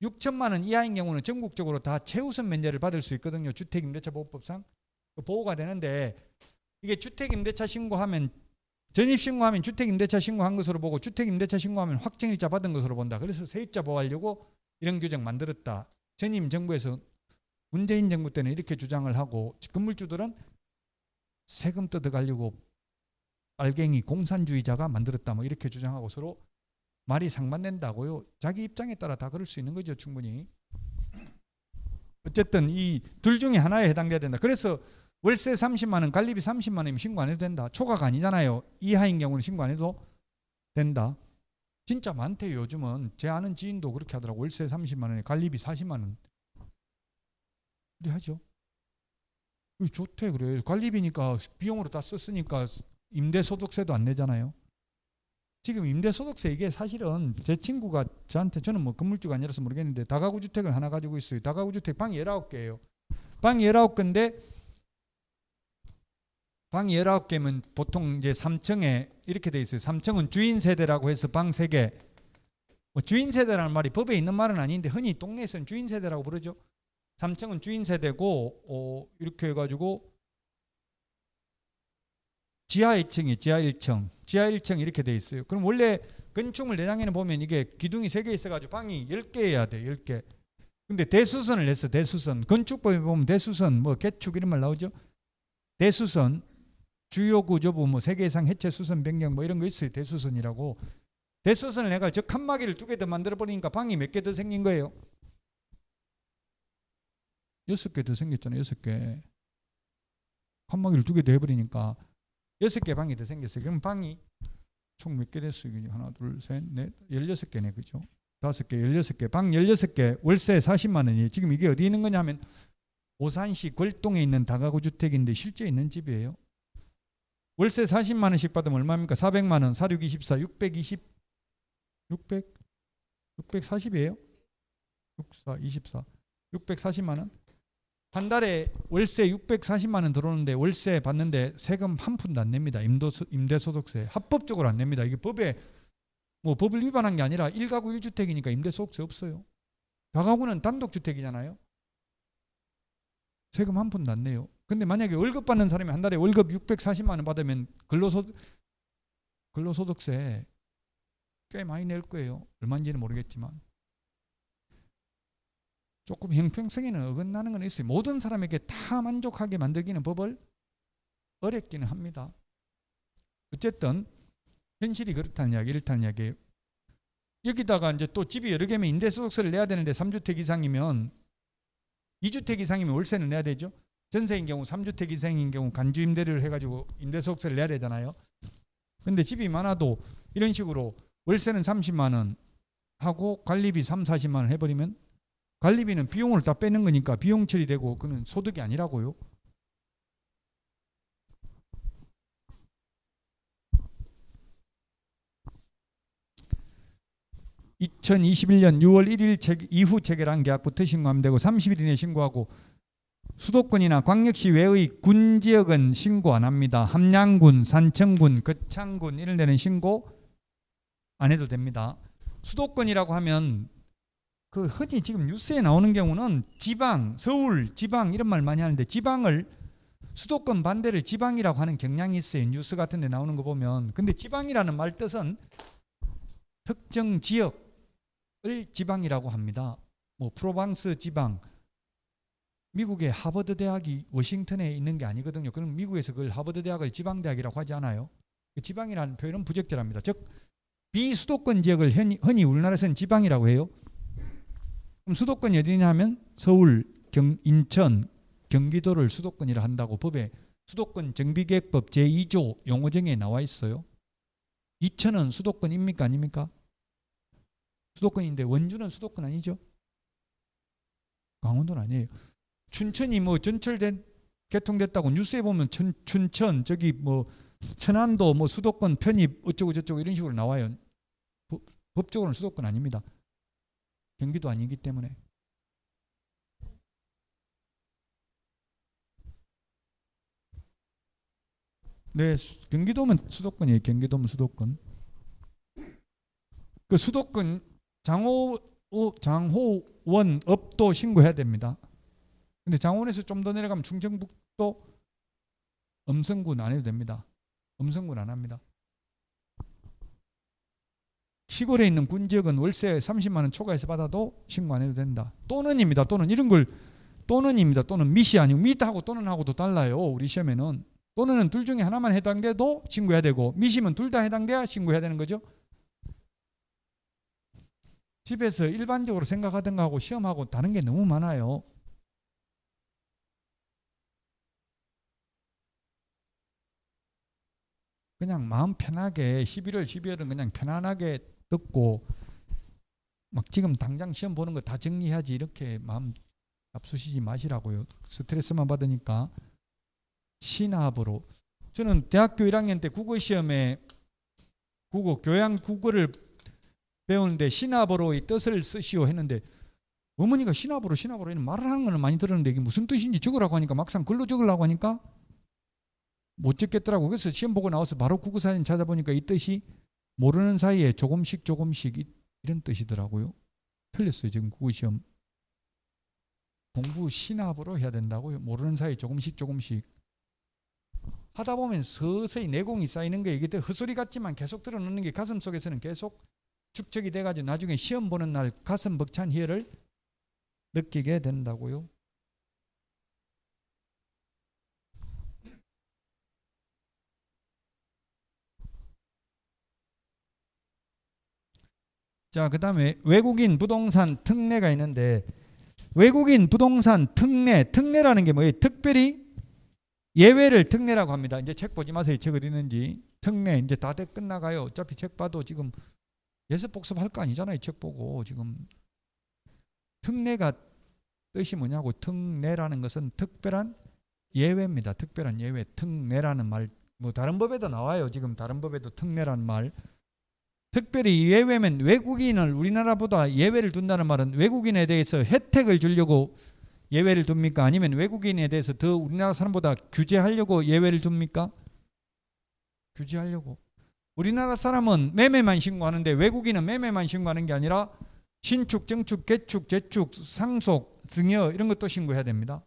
6천만 원 이하인 경우는 전국적으로 다 최우선 면제를 받을 수 있거든요. 주택임대차보호법상 보호가 되는데, 이게 주택임대차 신고하면, 전입신고하면 주택임대차 신고한 것으로 보고 주택임대차 신고하면 확정일자 받은 것으로 본다. 그래서 세입자 보호하려고 이런 규정 만들었다. 전임 정부에서, 문재인 정부 때는 이렇게 주장을 하고, 건물주들은 세금 뜯어가려고 빨갱이 공산주의자가 만들었다 뭐 이렇게 주장하고 서로 말이 상반된다고요. 자기 입장에 따라 다 그럴 수 있는 거죠. 충분히. 어쨌든 이 둘 중에 하나에 해당돼야 된다. 그래서 월세 30만 원, 관리비 30만 원이면 신고 안 해도 된다. 초과가 아니잖아요. 이하인 경우는 신고 안 해도 된다. 진짜 많대요. 요즘은 제 아는 지인도 그렇게 하더라고. 월세 30만 원에 관리비 40만 원. 그래 하죠. 좋대 그래. 관리비니까 비용으로 다 썼으니까 임대소득세도 안 내잖아요. 지금 임대소득세 이게 사실은 제 친구가 저한테, 저는 뭐 건물주가 아니라서 모르겠는데 다가구 주택을 하나 가지고 있어요. 다가구 주택 방이 19개예요. 방이 19개인데 방이 19개면 보통 이제 3층에 이렇게 돼 있어요. 3층은 주인 세대라고 해서 방 3개. 뭐 주인 세대라는 말이 법에 있는 말은 아닌데 흔히 동네에서는 주인 세대라고 부르죠. 3층은 주인 세대고 이렇게 해가지고 지하 2층이 지하 1층, 지하 1층 이렇게 돼 있어요. 그럼 원래 건축물 내장에는 보면 이게 기둥이 3개 있어가지고 방이 10개여야 돼. 10개. 근데 대수선을 냈어. 대수선. 건축법에 보면 대수선, 뭐 개축 이런 말 나오죠. 대수선, 주요 구조부 뭐 3개 이상 해체 수선 변경 뭐 이런 거 있어요. 대수선이라고. 대수선을 내가 저 칸막이를 2개 더 만들어 버리니까 방이 몇 개 더 생긴 거예요? 6개 더 생겼잖아요. 6개. 칸막이를 2개 더 해버리니까 6개 방이 더 생겼어요. 그럼 방이 총 몇 개 됐어요? 하나, 둘, 셋, 넷, 16개네. 그죠? 5개, 16개. 방 16개. 월세 40만 원이에요. 지금 이게 어디 있는 거냐면 오산시 걸동에 있는 다가구 주택인데 실제 있는 집이에요. 월세 40만 원씩 받으면 얼마입니까? 400만 원, 4, 6, 24, 640이에요? 6, 4, 24, 640만 원? 한 달에 월세 640만 원 들어오는데 월세 받는데 세금 한 푼도 안 냅니다. 임대소득세 합법적으로 안 냅니다. 이게 법에 뭐 법을 위반한 게 아니라 1가구 1주택이니까 임대소득세 없어요. 다가구는 단독주택이잖아요. 세금 한 푼도 안 내요. 근데 만약에 월급 받는 사람이 한 달에 월급 640만 원 받으면 근로소득세 꽤 많이 낼 거예요. 얼마인지는 모르겠지만. 조금 형평성에는 어긋나는 건 있어요. 모든 사람에게 다 만족하게 만들기는 법을 어렵기는 합니다. 어쨌든 현실이 그렇다는 이야기, 이렇다는 이야기예요. 여기다가 이제 또 집이 여러 개면 임대소득세를 내야 되는데 3주택 이상이면 2주택 이상이면 월세는 내야 되죠. 전세인 경우 3주택 이상인 경우 간주 임대료를 해가지고 임대소득세를 내야 되잖아요. 근데 집이 많아도 이런 식으로 월세는 30만 원 하고 관리비 3, 40만 원 해버리면 관리비는 비용을 다 빼는 거니까 비용 처리되고 그건 소득이 아니라고요. (2021년 6월 1일) 이후 체결한 계약부터 신고하면 되고 30일 이내에 신고하고 수도권이나 광역시 외의 군지역은 신고 안 합니다. 함양군, 산청군, 거창군 이런 데는 신고 안 해도 됩니다. 수도권이라고 하면 그 흔히 지금 뉴스에 나오는 경우는 지방, 서울, 지방 이런 말 많이 하는데 지방을 수도권 반대를 지방이라고 하는 경향이 있어요. 뉴스 같은 데 나오는 거 보면. 근데 지방이라는 말 뜻은 특정 지역을 지방이라고 합니다. 뭐 프로방스 지방, 미국의 하버드 대학이 워싱턴에 있는 게 아니거든요. 그럼 미국에서 그걸 하버드 대학을 지방 대학이라고 하지 않아요. 그 지방이라는 표현은 부적절합니다. 즉 비수도권 지역을 흔히 우리나라에서는 지방이라고 해요. 그럼 수도권이 어디냐 하면 서울, 인천, 경기도를 수도권이라 한다고 법에 수도권 정비계획법 제2조 용어정에 나와 있어요. 이천은 수도권입니까 아닙니까? 수도권인데 원주는 수도권 아니죠? 강원도는 아니에요. 춘천이 뭐 전철된 개통됐다고 뉴스에 보면 춘천 저기 뭐 천안도 뭐 수도권 편입 어쩌고 저쩌고 이런 식으로 나와요. 법적으로는 수도권 아닙니다. 경기도 아니기 때문에. 네, 경기도면 수도권이에요. 경기도면 수도권. 그 수도권 장호원 읍도 신고해야 됩니다. 근데 장호원에서 좀 더 내려가면 충청북도 음성군 안 해도 됩니다. 음성군 안 합니다. 시골에 있는 군지역은 월세 30만 원 초과해서 받아도 신고 안 해도 된다. 또는입니다. 또는 이런 걸 또는입니다. 또는 미시 아니고 미하고 또는하고도 달라요. 우리 시험에는 또는은 둘 중에 하나만 해당돼도 신고해야 되고 미시면 둘 다 해당돼야 신고해야 되는 거죠. 집에서 일반적으로 생각하던 거하고 시험하고 다른 게 너무 많아요. 그냥 마음 편하게 11월, 12월은 그냥 편안하게 듣고 막 지금 당장 시험 보는 거 다 정리해야지 이렇게 마음 앞서시지 마시라고요. 스트레스만 받으니까 신압으로. 저는 대학교 1학년 때 국어시험에 교양 국어를 배우는데 신압으로의 뜻을 쓰시오 했는데 어머니가 신압으로 이런 말을 하는 거는 많이 들었는데 이게 무슨 뜻인지 적으라고 하니까 막상 글로 적으려고 하니까 못 적겠더라고. 그래서 시험 보고 나와서 바로 국어사전 찾아보니까 이 뜻이 모르는 사이에 조금씩 이런 뜻이더라고요. 틀렸어요. 지금 국어시험 공부 신압으로 해야 된다고요. 모르는 사이에 조금씩 하다 보면 서서히 내공이 쌓이는 게 이게 헛소리 같지만 계속 들어놓는 게 가슴 속에서는 계속 축적이 돼가지고 나중에 시험 보는 날 가슴 벅찬 희열을 느끼게 된다고요. 자, 그 다음에 외국인 부동산 특례가 있는데 외국인 부동산 특례라는 게 뭐예요? 특별히 예외를 특례라고 합니다. 이제 책 보지 마세요. 책 어디 있는지. 특례 이제 다 끝나가요. 어차피 책 봐도 지금 예습 복습할 거 아니잖아요. 책 보고 지금. 특례가 뜻이 뭐냐고. 특례라는 것은 특별한 예외입니다. 특별한 예외. 특례라는 말 뭐 다른 법에도 나와요. 지금 다른 법에도 특례라는 말. 특별히 예외면 외국인을 우리나라보다 예외를 둔다는 말은 외국인에 대해서 혜택을 주려고 예외를 둡니까? 아니면 외국인에 대해서 더 우리나라 사람보다 규제하려고 예외를 둡니까? 규제하려고. 우리나라 사람은 매매만 신고하는데 외국인은 매매만 신고하는 게 아니라 신축, 증축, 개축, 재축, 상속, 증여 이런 것도 신고해야 됩니다.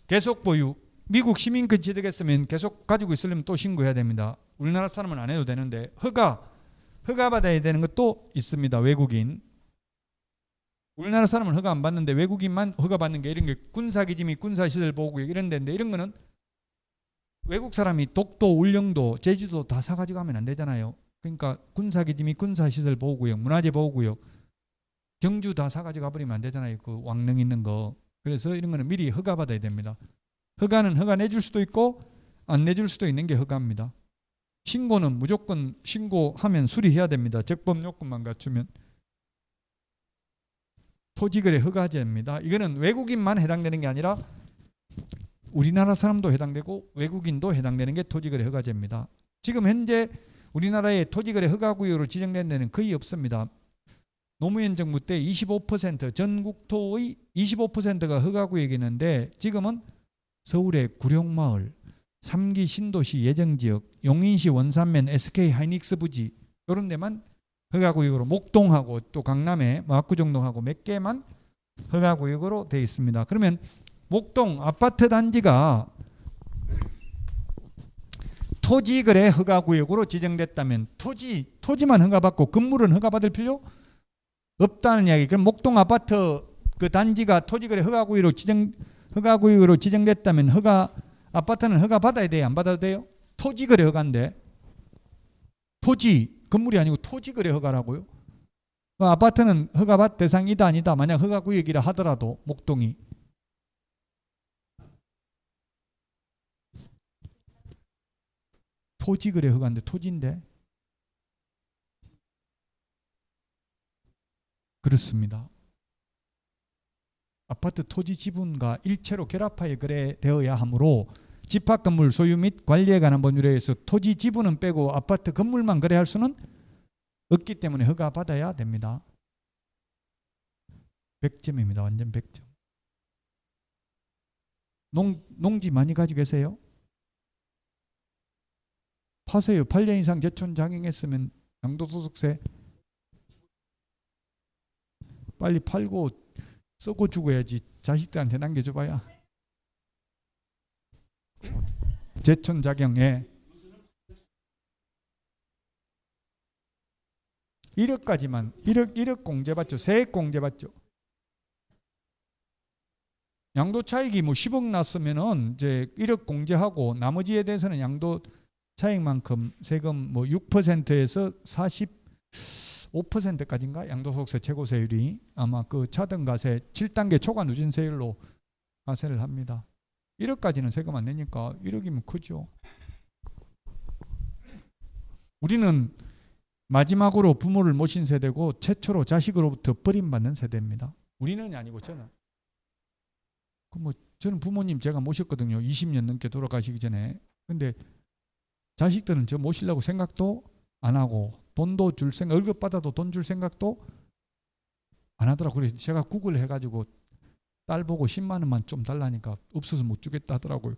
계속 보유, 미국 시민권 취득했으면 계속 가지고 있으려면 또 신고해야 됩니다. 우리나라 사람은 안 해도 되는데 허가 받아야 되는 것도 있습니다. 외국인. 우리나라 사람은 허가 안 받는데 외국인만 허가 받는 게 이런 게 군사기지 및 군사시설 보호구역 이런 데인데 이런 거는 외국 사람이 독도, 울릉도, 제주도 다 사가지고 가면 안 되잖아요. 그러니까 군사기지 및 군사시설 보호구역, 문화재 보호구역, 경주 다 사가지고 가버리면 안 되잖아요. 그 왕릉 있는 거. 그래서 이런 거는 미리 허가 받아야 됩니다. 허가는 허가 내줄 수도 있고 안 내줄 수도 있는 게 허가입니다. 신고는 무조건 신고하면 수리해야 됩니다. 적법 요건만 갖추면. 토지거래 허가제입니다. 이거는 외국인만 해당되는 게 아니라 우리나라 사람도 해당되고 외국인도 해당되는 게 토지거래 허가제입니다. 지금 현재 우리나라에 토지거래 허가구역으로 지정된 데는 거의 없습니다. 노무현 정부 때 25% 전국토의 25%가 허가구역이었는데 지금은 서울의 구룡마을, 3기 신도시 예정지역, 용인시 원산면 SK 하이닉스 부지 이런 데만 허가구역으로 목동하고 또 강남에 압구정동하고 몇 개만 허가구역으로 되어 있습니다. 그러면 목동 아파트 단지가 토지거래 허가구역으로 지정됐다면 토지만 허가받고 건물은 허가받을 필요 없다는 이야기. 그럼 목동 아파트 그 단지가 토지거래 허가구역으로 지정됐다면 아파트는 허가 받아야 돼요? 안 받아도 돼요? 토지거래 허가인데 건물이 아니고 토지거래 허가라고요? 아파트는 허가받 대상이다 아니다. 만약 허가구역이라 하더라도 목동이 토지거래 허가인데 토지인데 그렇습니다. 아파트 토지 지분과 일체로 결합하여 거래되어야 하므로 집합건물 소유 및 관리에 관한 법률에 의해서 토지 지분은 빼고 아파트 건물만 거래할 수는 없기 때문에 허가 받아야 됩니다. 100점입니다. 완전 100점. 농지 많이 가지고 계세요? 파세요. 8년 이상 제촌 장행했으면 양도소득세 빨리 팔고 썩고 죽어야지. 자식들한테 남겨줘봐야. 제촌 자경에 1억까지만 1억 공제 받죠. 세액 공제 받죠. 양도 차익이 뭐 10억 났으면은 이제 1억 공제하고 나머지에 대해서는 양도 차익만큼 세금 뭐 6%에서 45%까지인가 양도소득세 최고세율이 아마 그 차등가세 7단계 초과 누진세율로 과세를 합니다. 1억까지는 세금 안 내니까 1억이면 크죠. 우리는 마지막으로 부모를 모신 세대고 최초로 자식으로부터 버림받는 세대입니다. 우리는 아니고 저는. 저는 부모님 제가 모셨거든요. 20년 넘게 돌아가시기 전에. 근데 자식들은 저 모시려고 생각도 안 하고 돈도 줄 생각, 월급 받아도 돈 줄 생각도 안 하더라고요. 그래서 제가 구글 해가지고 딸 보고 10만 원만 좀 달라니까 없어서 못 주겠다 하더라고요.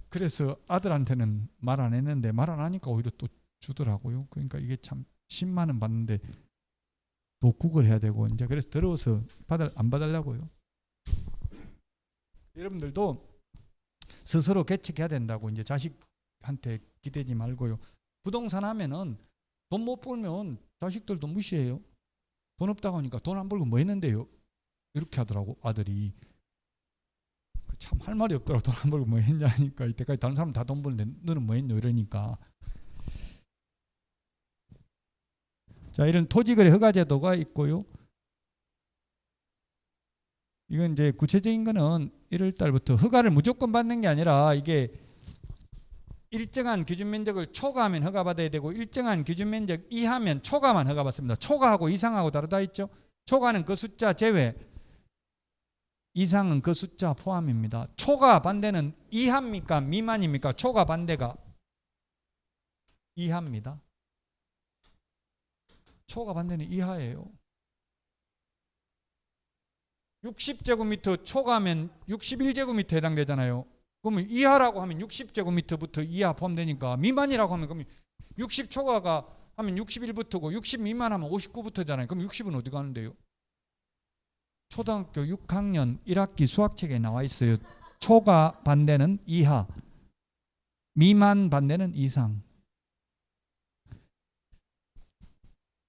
그래서 아들한테는 말 안 했는데 말 안 하니까 오히려 또 주더라고요. 그러니까 이게 참 10만 원 받는데 또 구글 해야 되고 이제 그래서 더러워서 안 받으려고요. 여러분들도 스스로 개척해야 된다고 이제 자식한테 기대지 말고요. 부동산 하면은 돈 못 벌면 자식들도 무시해요. 돈 없다고 하니까 돈 안 벌고 뭐 했는데요? 이렇게 하더라고 아들이. 참 할 말이 없더라고. 돈 안 벌고 뭐 했냐 하니까 이때까지 다른 사람 다 돈 벌는데 너는 뭐 했냐 이러니까. 자, 이런 토지거래 허가제도가 있고요. 이건 이제 구체적인 거는 1월 달부터 허가를 무조건 받는 게 아니라 이게 일정한 기준 면적을 초과하면 허가받아야 되고 일정한 기준 면적 이하면 초과만 허가받습니다. 초과하고 이상하고 다르다 했죠. 초과는 그 숫자 제외, 이상은 그 숫자 포함입니다. 초과 반대는 이하입니까? 미만입니까? 초과 반대가 이하입니다. 초과 반대는 이하예요. 60제곱미터 초과하면 61제곱미터 해당되잖아요. 그러면 이하라고 하면 60제곱미터부터 이하 포함되니까 미만이라고 하면 그러면 60 초과가 하면 61부터고 60 미만하면 59부터잖아요. 그럼 60은 어디 가는데요? 초등학교 6학년 1학기 수학책에 나와 있어요. 초과 반대는 이하, 미만 반대는 이상.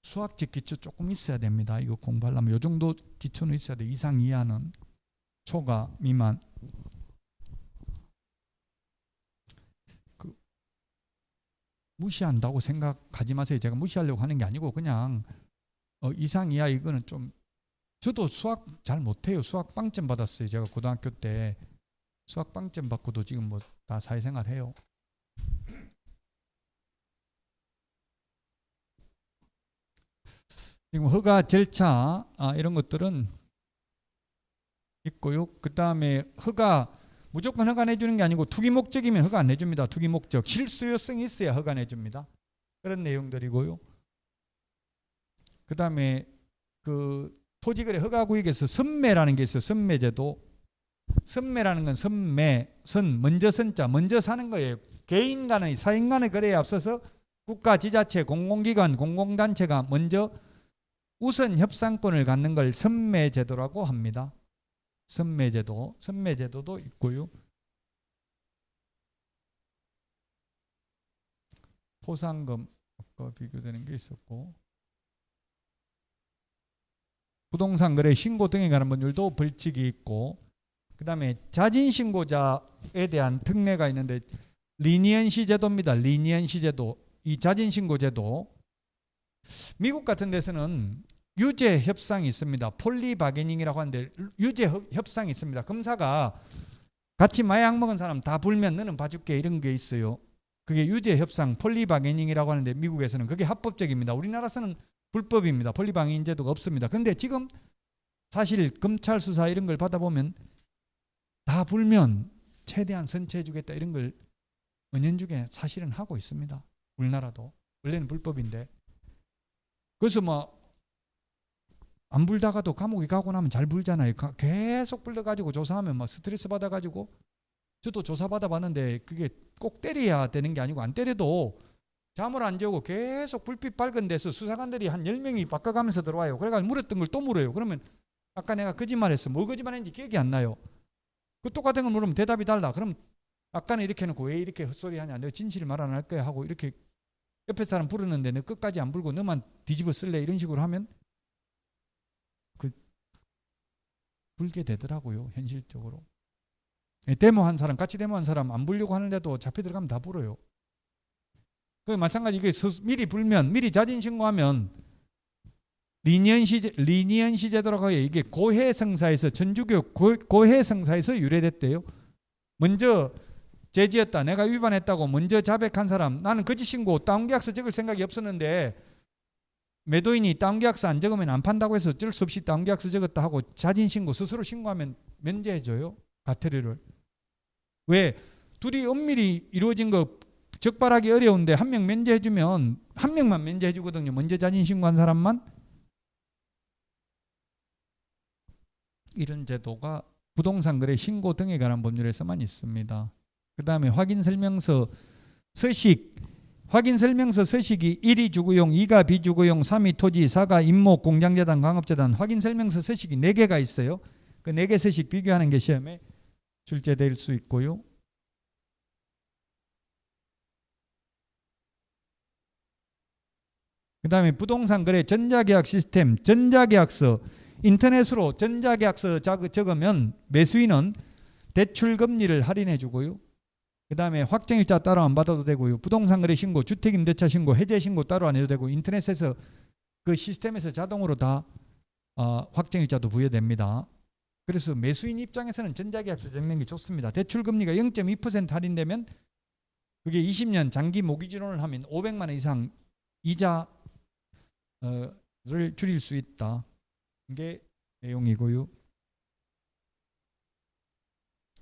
수학적 기초 조금 있어야 됩니다. 이거 공부하려면 이 정도 기초는 있어야 돼. 이상 이하는 초과 미만. 무시한다고 생각하지 마세요. 제가 무시하려고 하는 게 아니고 그냥 이상 이하 이거는 좀 저도 수학 잘 못해요. 수학 빵점 받았어요. 제가 고등학교 때 수학 빵점 받고도 지금 뭐 다 사회생활 해요. 지금 허가 절차 이런 것들은 있고요. 그 다음에 허가 무조건 허가 내주는 게 아니고 투기 목적이면 허가 안 내줍니다. 투기 목적 실수요성이 있어야 허가 내줍니다. 그런 내용들이고요. 그 다음에 그 토지거래 허가구역에서 선매라는 게 있어요. 선매제도. 선매라는 건 먼저 선자, 먼저 사는 거예요. 개인 간의 사인 간의 거래에 앞서서 국가, 지자체, 공공기관, 공공단체가 먼저 우선 협상권을 갖는 걸 선매제도라고 합니다. 선매제도도 있고요. 포상금 아까 비교되는 게 있었고, 부동산 거래 신고 등에 관한 법률도 벌칙이 있고, 그 다음에 자진신고자에 대한 특례가 있는데 리니언시 제도입니다. 리니언시 제도. 이 자진신고 제도 미국 같은 데서는 유죄 협상이 있습니다. 폴리 바게닝이라고 하는데 유죄 협상이 있습니다. 검사가 같이 마약 먹은 사람 다 불면 너는 봐줄게 이런 게 있어요. 그게 유죄 협상 폴리 바게닝이라고 하는데 미국에서는 그게 합법적입니다. 우리나라에서는 불법입니다. 폴리 바게닝 제도가 없습니다. 근데 지금 사실 검찰 수사 이런 걸 받아보면 다 불면 최대한 선처해 주겠다 이런 걸 은연중에 사실은 하고 있습니다. 우리나라도 원래는 불법인데. 그래서 뭐 안 불다가도 감옥에 가고 나면 잘 불잖아요. 계속 불러가지고 조사하면 막 스트레스 받아가지고, 저도 조사 받아봤는데 그게 꼭 때려야 되는 게 아니고 안 때려도 잠을 안 자고 계속 불빛 밝은 데서 수사관들이 한 10명이 바꿔가면서 들어와요. 그래가지고 물었던 걸 또 물어요. 그러면 아까 내가 거짓말했어. 뭐 거짓말했는지 기억이 안 나요. 그 똑같은 걸 물으면 대답이 달라. 그럼 아까는 이렇게 해놓고 왜 이렇게 헛소리 하냐. 너 진실을 말 안 할 거야 하고 이렇게 옆에 사람 부르는데 너 끝까지 안 불고 너만 뒤집어 쓸래 이런 식으로 하면 불게 되더라고요. 현실적으로. 데모한 사람, 같이 데모한 사람 안 불려고 하는데도 잡혀 들어가면 다 불어요. 그 마찬가지 이게 미리 불면 미리 자진 신고하면 리니언시 제도라고 해요. 이게 고해성사에서 천주교 고해성사에서 유래됐대요. 먼저 제지했다. 내가 위반했다고 먼저 자백한 사람, 나는 거짓 신고 다운계약서 적을 생각이 없었는데 매도인이 다운계약서 안 적으면 안 판다고 해서 어쩔 수 없이 다운계약서 적었다 하고 자진신고 스스로 신고하면 면제해줘요. 과태료를. 왜? 둘이 엄밀히 이루어진 거 적발하기 어려운데 한 명 면제해주면 한 명만 면제해주거든요. 먼저 자진신고한 사람만. 이런 제도가 부동산 거래 신고 등에 관한 법률에서만 있습니다. 그 다음에 확인설명서 서식. 확인설명서 서식이 1이 주거용, 2가 비주거용, 3이 토지, 4가 임목, 공장재단, 광업재단. 확인설명서 서식이 4개가 있어요. 그 4개 서식 비교하는 게 시험에 출제될 수 있고요. 그 다음에 부동산 거래 전자계약 시스템, 전자계약서. 인터넷으로 전자계약서 적으면 매수인은 대출금리를 할인해 주고요. 그 다음에 확정일자 따로 안 받아도 되고요. 부동산 거래 신고, 주택임대차 신고, 해제 신고 따로 안 해도 되고 인터넷에서 그 시스템에서 자동으로 다 확정일자도 부여됩니다. 그래서 매수인 입장에서는 전자계약서 적는 게 좋습니다. 대출금리가 0.2% 할인되면 그게 20년 장기 모기지론을 하면 500만 원 이상 이자를 줄일 수 있다. 이게 내용이고요.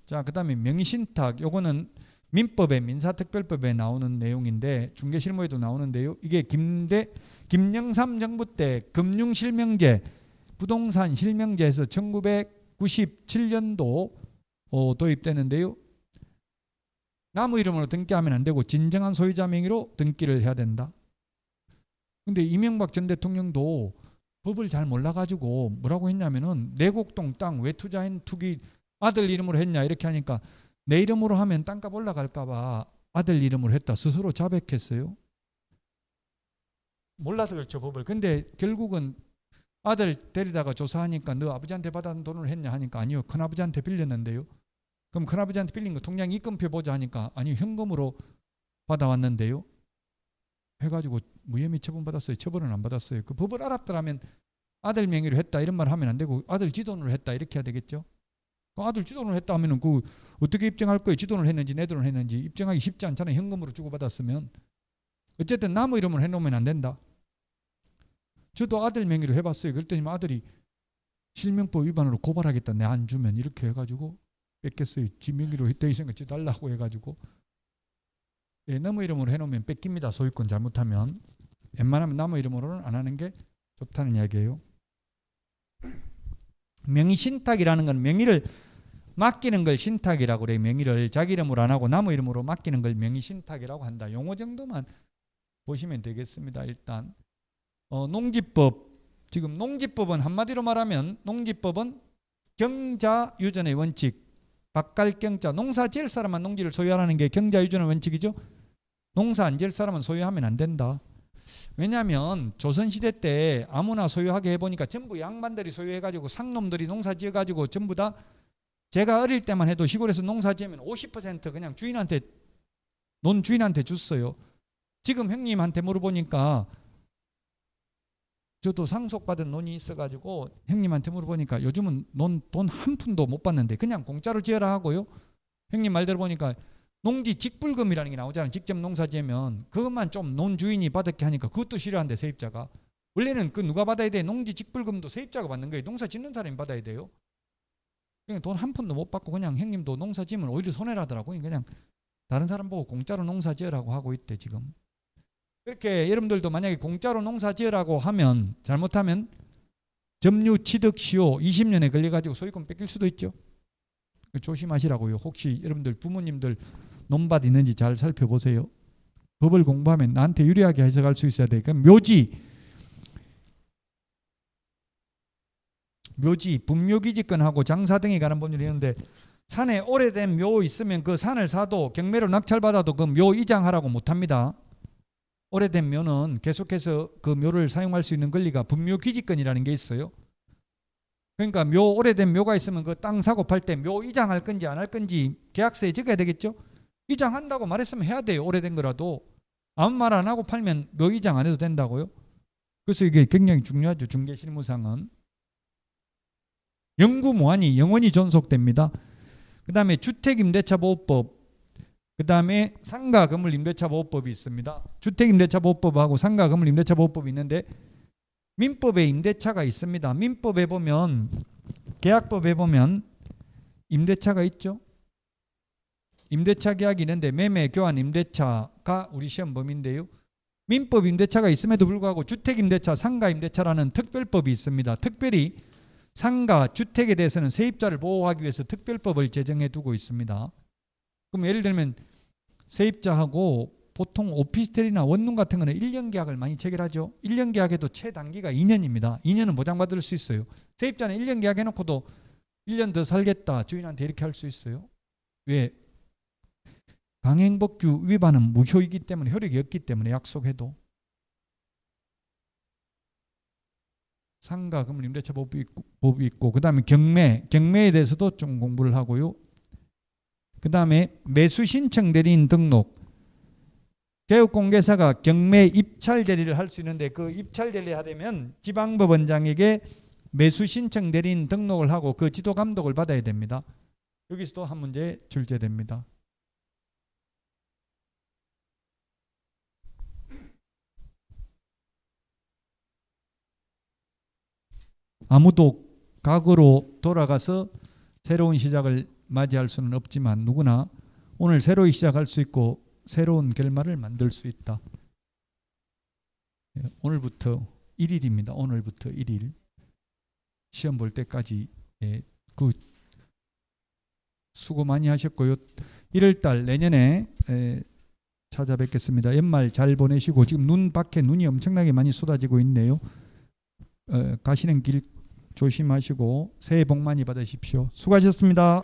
자, 그 다음에 명의신탁. 요거는 민법에 민사특별법에 나오는 내용인데 중개실무에도 나오는데요. 이게 김영삼 정부 때 금융실명제, 부동산 실명제에서 1997년도 도입되는데요. 남의 이름으로 등기하면 안 되고 진정한 소유자 명의로 등기를 해야 된다. 근데 이명박 전 대통령도 법을 잘 몰라가지고 뭐라고 했냐면은 내곡동 땅 외투자인 투기 아들 이름으로 했냐 이렇게 하니까 내 이름으로 하면 땅값 올라갈까 봐 아들 이름으로 했다. 스스로 자백했어요. 몰라서 그렇죠, 법을. 근데 결국은 아들 데리다가 조사하니까 너 아버지한테 받은 돈을 했냐 하니까 아니요, 큰아버지한테 빌렸는데요. 그럼 큰아버지한테 빌린 거 통장 입금표 보자 하니까 아니요, 현금으로 받아왔는데요. 해가지고 무혐의 처분받았어요. 처벌은 안 받았어요. 그 법을 알았더라면 아들 명의로 했다 이런 말 하면 안 되고 아들 지돈으로 했다 이렇게 해야 되겠죠. 그 아들 지돈으로 했다 하면은 그 어떻게 입증할 거예요? 지돈을 했는지 내 돈을 했는지 입증하기 쉽지 않잖아요. 현금으로 주고받았으면. 어쨌든 남의 이름으로 해놓으면 안 된다. 저도 아들 명의로 해봤어요. 그랬더니 아들이 실명법 위반으로 고발하겠다. 내 안 주면 이렇게 해가지고 뺏겼어요. 지 명의로 했다 이 생각 달라고 해가지고. 예, 남의 이름으로 해놓으면 뺏깁니다. 소유권 잘못하면. 웬만하면 남의 이름으로는 안 하는 게 좋다는 이야기예요. 명의 신탁이라는 건 명의를 맡기는 걸 신탁이라고 그래요. 명의를 자기 이름으로 안 하고 남의 이름으로 맡기는 걸 명의 신탁이라고 한다. 용어 정도만 보시면 되겠습니다. 일단 농지법, 지금 농지법은 한마디로 말하면 농지법은 경자유전의 원칙, 박갈경자, 농사 지을 사람만 농지를 소유하라는 게 경자유전의 원칙이죠. 농사 안 지을 사람은 소유하면 안 된다. 왜냐하면 조선시대 때 아무나 소유하게 해보니까 전부 양반들이 소유해가지고 상놈들이 농사 지어가지고 전부 다, 제가 어릴 때만 해도 시골에서 농사 지으면 50% 그냥 주인한테, 논 주인한테 줬어요. 지금 형님한테 물어보니까, 저도 상속받은 논이 있어가지고 형님한테 물어보니까 요즘은 논 돈 한 푼도 못 받는데 그냥 공짜로 지어라 하고요. 형님 말대로 보니까 농지 직불금이라는 게 나오잖아요. 직접 농사 지으면 그것만 좀 논 주인이 받게 하니까 그것도 싫어한대, 세입자가. 원래는 그 누가 받아야 돼? 농지 직불금도 세입자가 받는 거예요. 농사 짓는 사람이 받아야 돼요. 그냥 돈 한 푼도 못 받고 그냥 형님도 농사 지으면 오히려 손해라더라고요. 그냥 다른 사람 보고 공짜로 농사 지으라고 하고 있대 지금. 그렇게 여러분들도 만약에 공짜로 농사 지으라고 하면, 잘못하면 점유 취득 시효 20년에 걸려가지고 소유권 뺏길 수도 있죠. 조심하시라고요. 혹시 여러분들 부모님들 논밭 있는지 잘 살펴보세요. 법을 공부하면 나한테 유리하게 해석할 수 있어야 돼. 그러니까 묘지, 분묘기지권하고 장사 등에 관한 법률이 있는데, 산에 오래된 묘 있으면 그 산을 사도 경매로 낙찰받아도 그 묘 이장하라고 못합니다. 오래된 묘는 계속해서 그 묘를 사용할 수 있는 권리가 분묘기지권이라는 게 있어요. 그러니까 오래된 묘가 있으면 그 땅 사고 팔 때 묘 이장할 건지 안 할 건지 계약서에 적어야 되겠죠. 이장한다고 말했으면 해야 돼요. 오래된 거라도. 아무 말 안 하고 팔면 묘 이장 안 해도 된다고요. 그래서 이게 굉장히 중요하죠. 중개실무상은. 영구무한이 영원히 존속됩니다. 그 다음에 주택임대차보호법, 그 다음에 상가건물임대차보호법이 있습니다. 주택임대차보호법하고 상가건물임대차보호법이 있는데, 민법에 임대차가 있습니다. 민법에 보면, 계약법에 보면 임대차가 있죠. 임대차 계약이 있는데 매매, 교환, 임대차가 우리 시험 범위인데요. 민법 임대차가 있음에도 불구하고 주택임대차, 상가임대차라는 특별법이 있습니다. 특별히 상가, 주택에 대해서는 세입자를 보호하기 위해서 특별법을 제정해 두고 있습니다. 그럼 예를 들면 세입자하고 보통 오피스텔이나 원룸 같은 거는 1년 계약을 많이 체결하죠. 1년 계약에도 최단기가 2년입니다. 2년은 보장받을 수 있어요. 세입자는 1년 계약해놓고도 1년 더 살겠다 주인한테 이렇게 할 수 있어요. 왜? 강행법규 위반은 무효이기 때문에, 효력이 없기 때문에 약속해도. 상가 건물 임대차 법이 있고, 그 다음에 경매에 대해서도 좀 공부를 하고요. 그 다음에 매수 신청 대리인 등록, 개업공개사가 경매 입찰 대리를 할 수 있는데, 그 입찰 대리를 하려면 지방법원장에게 매수 신청 대리인 등록을 하고 그 지도 감독을 받아야 됩니다. 여기서도 한 문제 출제됩니다. 아무도 과거로 돌아가서 새로운 시작을 맞이할 수는 없지만 누구나 오늘 새로이 시작할 수 있고 새로운 결말을 만들 수 있다. 오늘부터 1일입니다. 오늘부터 1일. 시험 볼 때까지 그 수고 많이 하셨고요. 1월달 내년에 찾아뵙겠습니다. 연말 잘 보내시고, 지금 밖에 눈이 엄청나게 많이 쏟아지고 있네요. 가시는 길 조심하시고 새해 복 많이 받으십시오. 수고하셨습니다.